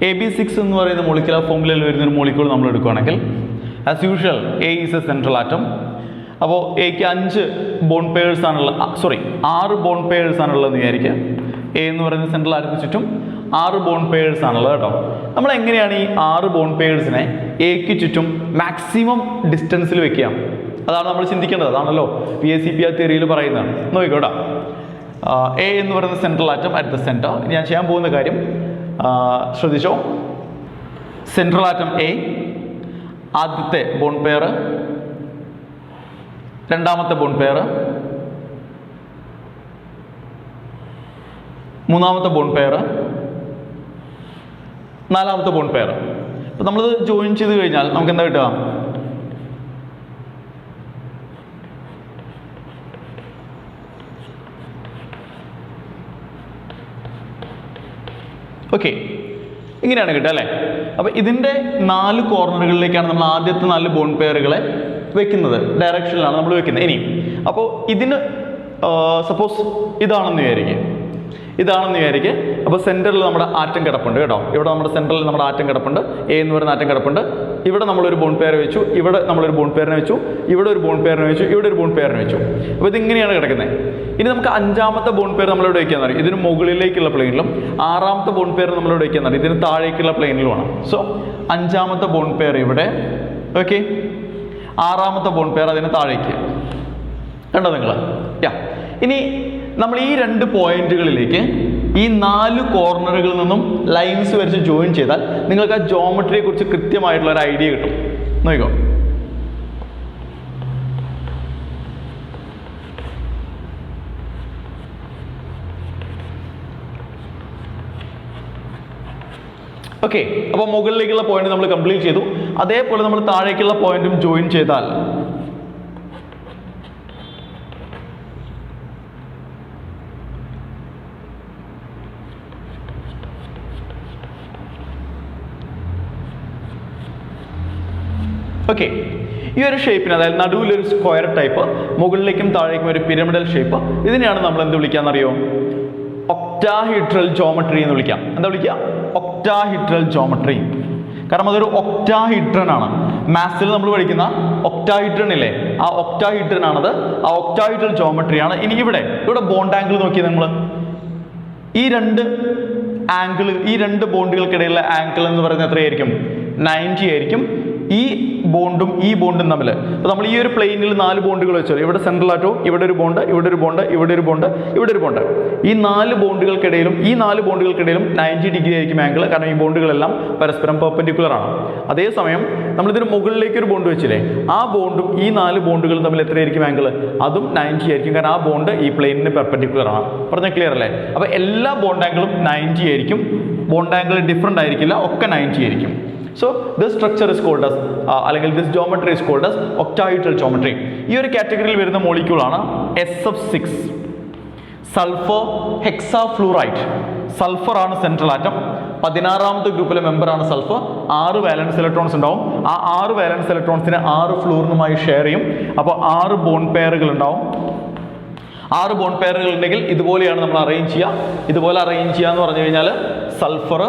AB6 എന്ന് പറയുന്ന മോളിക്കുലർ ഫോർമുലയിൽ വരുന്നൊരു മോളിക്യൂൾ നമ്മൾ എടുക്കുകയാണെങ്കിൽ, as usual A is a central atom. അപ്പോൾ എക്ക് 5 ബോണ്ട് പെയേഴ്സ് ആണുള്ളത്, 6 ബോണ്ട് പെയേഴ്സ് ആണുള്ളതെന്ന് വിചാരിക്കുക. A എന്ന് പറയുന്ന സെൻട്രൽ ആറ്റത്തിന് ചുറ്റും 6 ബോണ്ട് പെയേഴ്സ് ആണുള്ളത് കേട്ടോ. നമ്മൾ എങ്ങനെയാണ് ഈ 6 ബോണ്ട് പെയേഴ്സിനെ എക്ക് ചുറ്റും മാക്സിമം ഡിസ്റ്റൻസിൽ വെക്കുക? അതാണ് നമ്മൾ ചിന്തിക്കേണ്ടത്. അതാണല്ലോ PACPR തിയറിയിൽ പറയുന്നത്. നോക്കിക്കോട്ടോ, A എന്ന് പറയുന്ന central atom at the centre. ഞാൻ ചെയ്യാൻ പോകുന്ന കാര്യം ശ്രദ്ധിച്ചോ. സെൻട്രൽ ആറ്റം A, ആദ്യത്തെ ബോണ്ട് പെയർ, 2ാമത്തെ ബോണ്ട് പെയർ, 3ാമത്തെ ബോണ്ട് പെയർ, 4ാമത്തെ ബോണ്ട് പെയർ. അപ്പോൾ നമ്മളിത് ജോയിൻ ചെയ്ത് കഴിഞ്ഞാൽ നമുക്ക് എന്താ കിട്ടുക? ഓക്കെ, ഇങ്ങനെയാണ് കിട്ടുക അല്ലേ? അപ്പോൾ ഇതിൻ്റെ 4 കോർണറുകളിലേക്കാണ് നമ്മൾ ആദ്യത്തെ 4 ബോണ്ട് പെയറുകളെ വെക്കുന്നത്. ഡയറക്ഷനിലാണ് നമ്മൾ വെക്കുന്നത്. ഇനി അപ്പോൾ ഇതിന് സപ്പോസ് ഇതാണെന്ന് വിചാരിക്കുക. അപ്പോൾ സെൻറ്ററിൽ നമ്മുടെ ആറ്റം കിടപ്പുണ്ട് കേട്ടോ. ഇവിടെ നമ്മുടെ സെൻറ്ററിൽ നമ്മുടെ ആറ്റം കിടപ്പുണ്ട്, A എന്ന് പറയുന്ന ആറ്റം കിടപ്പുണ്ട്. ഇവിടെ നമ്മളൊരു ബോണ്ട് പെയർ വെച്ചു, ഇവിടെ നമ്മളൊരു ബോണ്ട് പെയറിനെ വെച്ചു, ഇവിടെ ഒരു ബോണ്ട് പെയറിനെ വെച്ചു, ഇവിടെ ഒരു ബോണ്ട് പെയറിനെ വെച്ചു. അപ്പോൾ ഇതിങ്ങനെയാണ് കിടക്കുന്നത്. ഇനി നമുക്ക് 5ാമത്തെ ബോണ്ട് പെയർ നമ്മളിവിടെ വയ്ക്കാൻ അറിയും. ഇതിന് മുകളിലേക്കുള്ള പ്ലെയിനിലും 6ാമത്തെ ബോണ്ട് പെയർ നമ്മളിവിടെ വയ്ക്കാൻ അറിയും. ഇതിന് താഴേക്കുള്ള പ്ലെയിനിലുമാണ്. സോ 5ാമത്തെ ബോണ്ട് പെയർ ഇവിടെ, ഓക്കെ, 6ാമത്തെ ബോണ്ട് പെയർ അതിന് താഴേക്ക്. കണ്ടോ നിങ്ങൾ? ഇനി നമ്മൾ ഈ 2 പോയിന്റുകളിലേക്ക് ഈ 4 കോർണറുകളിൽ നിന്നും ലൈൻസ് വരച്ച് ജോയിൻ ചെയ്താൽ നിങ്ങൾക്ക് ആ ജോമെട്രിയെ കുറിച്ച് കൃത്യമായിട്ടുള്ള ഒരു ഐഡിയ കിട്ടും. നോക്കിക്കോ. ഓക്കെ, അപ്പോൾ മുകളിലേക്കുള്ള പോയിന്റ് നമ്മൾ കംപ്ലീറ്റ് ചെയ്തു. അതേപോലെ നമ്മൾ താഴേക്കുള്ള പോയിന്റും ജോയിൻ ചെയ്താൽ ഓക്കെ, ഈ ഒരു ഷേപ്പിന്, അതായത് നടുവിലൊരു സ്ക്വയർ ടൈപ്പ്, മുകളിലേക്കും താഴേക്കും ഒരു പിരമിഡൽ ഷേപ്പ്, ഇതിനെയാണ് നമ്മൾ എന്ത് വിളിക്കാന്നറിയോ? ഒക്ടാഹീഡ്രൽ ജോമെട്രി എന്ന് വിളിക്കാം. എന്താ വിളിക്കുക? Octahedral geometry. കാരണം അതൊരു ഒക്ടാഹീഡ്രൻ ആണ്. മാത്സിൽ നമ്മൾ പഠിക്കുന്ന ഒക്ടാഹീഡ്രൻ ഇല്ലേ, ആ ഒക്ടാഹീഡ്രൻ ആണത്. ആ ഒക്ടാഹീഡ്രൽ ജോമെട്രിയാണ്. ഇനി ഇവിടെ ബോണ്ട് ആംഗിൾ നോക്കിയത് നമ്മൾ, ഈ 2 ആംഗിൾ, ഈ 2 ബോണ്ടുകൾക്കിടയിലുള്ള ആംഗിൾ എന്ന് പറയുന്നത് എത്രയായിരിക്കും? 90 ആയിരിക്കും. ഈ ബോണ്ടും ഈ ബോണ്ടും തമ്മിൽ, അപ്പോൾ നമ്മൾ ഈ ഒരു പ്ലെയിനിൽ 4 ബോണ്ടുകൾ വെച്ചാൽ ഇവിടെ സെൻട്രൽ ആറ്റവും, ഇവിടെ ഒരു ബോണ്ട്, ഇവിടെ ഒരു ബോണ്ട്, ഇവിടെ ഒരു ബോണ്ട്, ഇവിടെ ഒരു ബോണ്ട്. ഈ 4 ബോണ്ടുകൾക്കിടയിലും 90 ഡിഗ്രി ആയിരിക്കും ആംഗിൾ. കാരണം ഈ ബോണ്ടുകളെല്ലാം പരസ്പരം പെർപെൻഡിക്കുലർ ആണ്. അതേസമയം നമ്മളിതിന് മുകളിലേക്ക് ഒരു ബോണ്ട് വെച്ചില്ലേ, ആ ബോണ്ടും ഈ 4 ബോണ്ടുകളും തമ്മിൽ എത്രയായിരിക്കും ആംഗിൾ? അതും 90 ആയിരിക്കും. കാരണം ആ ബോണ്ട് ഈ പ്ലെയിനിന് പെർപെൻഡിക്കുലർ ആണ്. പറഞ്ഞാൽ ക്ലിയർ അല്ലേ? അപ്പോൾ എല്ലാ ബോണ്ട് ആംഗിളും 90 ആയിരിക്കും. ബോണ്ട് ആംഗിൾ ഡിഫറെൻ്റ് ആയിരിക്കില്ല, ഒക്കെ 90 ആയിരിക്കും. So this structure is called as അല്ലെങ്കിൽ this geometry is called as octahedral geometry. ഈ ഒരു കാറ്റഗറിയിൽ വരുന്ന മോളിക്യൂൾ ആണ് SF6, സൾഫർ ഹെക്സാഫ്ലൂറൈഡ്. സൾഫർ ആണ് സെൻട്രൽ ആറ്റം. 16ാമത്തെ ഗ്രൂപ്പിലെ മെമ്പർ ആണ് സൾഫർ. 6 വാലൻസ് ഇലക്ട്രോൺസ് ഉണ്ടാവും. ആ 6 വാലൻസ് ഇലക്ട്രോൺസിനെ 6 ഫ്ലൂറിനുമായി ഷെയർ ചെയ്യും. അപ്പോൾ 6 ബോണ്ട് പെയറുകൾ ഉണ്ടാവും. 6 ബോണ്ട് പെയറുകൾ ഉണ്ടെങ്കിൽ ഇതുപോലെയാണ് നമ്മൾ അറേഞ്ച് ചെയ്യുക. ഇതുപോലെ അറേഞ്ച് ചെയ്യുക എന്ന് പറഞ്ഞു കഴിഞ്ഞാൽ സൾഫർ,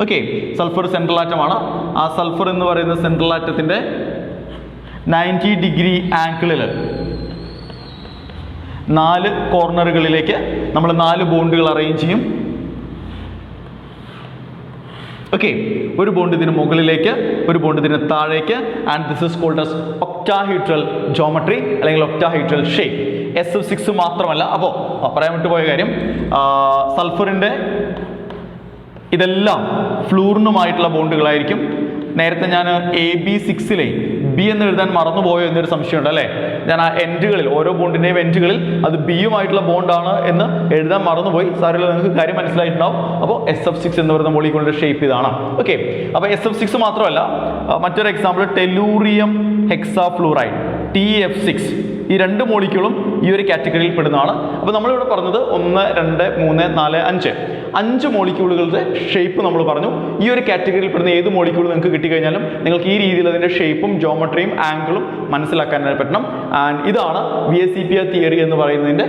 ഓക്കെ, സൾഫർ സെൻട്രൽ ആറ്റമാണ്. ആ സൾഫർ എന്ന് പറയുന്ന സെൻട്രൽ ആറ്റത്തിന്റെ 90 ഡിഗ്രി ആംഗിളിൽ 4 കോർണറുകളിലേക്ക് നമ്മൾ 4 ബോണ്ടുകൾ അറേഞ്ച് ചെയ്യും. ഓക്കെ, ഒരു ബോണ്ട് ഇതിന് മുകളിലേക്ക്, ഒരു ബോണ്ട് ഇതിന് താഴേക്ക്. And this is called as octahedral geometry അല്ലെങ്കിൽ ഒക്ടാഹീഡ്രൽ ഷേപ്പ്. SF6 മാത്രമല്ല, അപ്പോൾ പറയാൻ വിട്ടുപോയ കാര്യം, സൾഫറിന്റെ ഇതെല്ലാം ഫ്ലൂറിനുമായിട്ടുള്ള ബോണ്ടുകളായിരിക്കും. നേരത്തെ ഞാൻ AB6 ബി എന്ന് എഴുതാൻ മറന്നുപോയോ എന്നൊരു സംശയമുണ്ട് അല്ലേ? ഞാൻ ആ എൻഡുകളിൽ, ഓരോ ബോണ്ടിന്റെയും എൻഡുകളിൽ അത് ബിയുമായിട്ടുള്ള ബോണ്ടാണ് എന്ന് എഴുതാൻ മറന്നുപോയി. സാറില്ല, നിങ്ങൾക്ക് കാര്യം മനസ്സിലായിട്ടുണ്ടാവും. അപ്പോൾ SF6 എന്ന് പറയുന്ന മോളിക്യൂളിന്റെ ഷേപ്പ് ഇതാണ്. ഓക്കെ, അപ്പോൾ SF6 മാത്രമല്ല, മറ്റൊരു എക്സാമ്പിൾ ടെലൂറിയം ഹെക്സാഫ്ലൂറൈഡ് TF6. ഈ 2 മോളിക്യൂളും ഈ ഒരു കാറ്റഗറിയിൽ പെടുന്നതാണ്. അപ്പോൾ നമ്മളിവിടെ പറഞ്ഞത് 1, 2, 3, 4, 5 മോളിക്യൂളുകളുടെ ഷേപ്പ് നമ്മൾ പറഞ്ഞു. ഈ ഒരു കാറ്റഗറിയിൽ പെടുന്ന ഏത് മോളിക്യൂൾ നിങ്ങൾക്ക് കിട്ടിക്കഴിഞ്ഞാലും നിങ്ങൾക്ക് ഈ രീതിയിൽ അതിന്റെ ഷേപ്പും ജോമെട്രിയും ആംഗിളും മനസ്സിലാക്കാൻ പറ്റണം. ആൻഡ് ഇതാണ് VSEPR തിയറി എന്ന് പറയുന്നതിന്റെ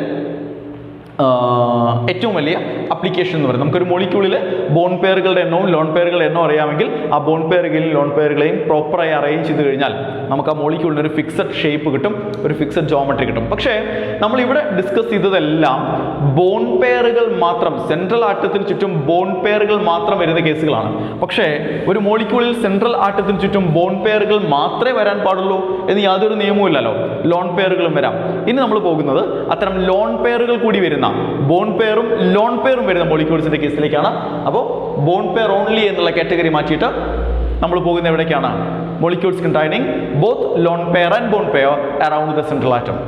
ഏറ്റവും വലിയ അപ്ലിക്കേഷൻ എന്ന് പറയുന്നത്. നമുക്കൊരു മോളിക്യൂളിൽ ബോണ്ട് പെയറുകളുടെ എണ്ണവും ലോൺ പെയറുകളുടെ എണ്ണവും അറിയാമെങ്കിൽ ആ ബോണ്ട് പെയറുകളിലും ലോൺ പെയറുകളെയും പ്രോപ്പറായി അറേഞ്ച് ചെയ്ത് കഴിഞ്ഞാൽ നമുക്ക് ആ മോളിക്യൂളിന് ഒരു ഫിക്സഡ് ഷേപ്പ് കിട്ടും, ഒരു ഫിക്സഡ് ജോമെട്രി കിട്ടും. പക്ഷേ നമ്മൾ ഇവിടെ ഡിസ്കസ് ചെയ്തതെല്ലാം ബോണ്ട് പെയറുകൾ മാത്രം, സെൻട്രൽ ആറ്റത്തിന് ചുറ്റും ബോണ്ട് പെയറുകൾ മാത്രം വരുന്ന കേസുകളാണ്. പക്ഷേ ഒരു മോളിക്യൂളിൽ സെൻട്രൽ ആറ്റത്തിന് ചുറ്റും ബോണ്ട് പെയറുകൾ മാത്രമേ വരാൻ പാടുള്ളൂ എന്ന് യാതൊരു നിയമവും ഇല്ലല്ലോ. ലോൺ പെയറുകളും വരാം. ഇനി നമ്മൾ പോകുന്നത് അത്തരം ലോൺ പെയറുകൾ കൂടി വരുന്ന, ബോണ്ട് പെയറും ലോൺ പെയറും വരുന്ന മോളിക്യൂൾസിന്റെ കേസിലേക്കാണ്. അപ്പോൾ ബോണ്ട് പെയർ ഓൺലി എന്നുള്ള കാറ്റഗറി മാറ്റിയിട്ട് നമ്മൾ പോകുന്ന എവിടേക്കാണ്? Molecules containing both lone pair and bond pair around the central atom.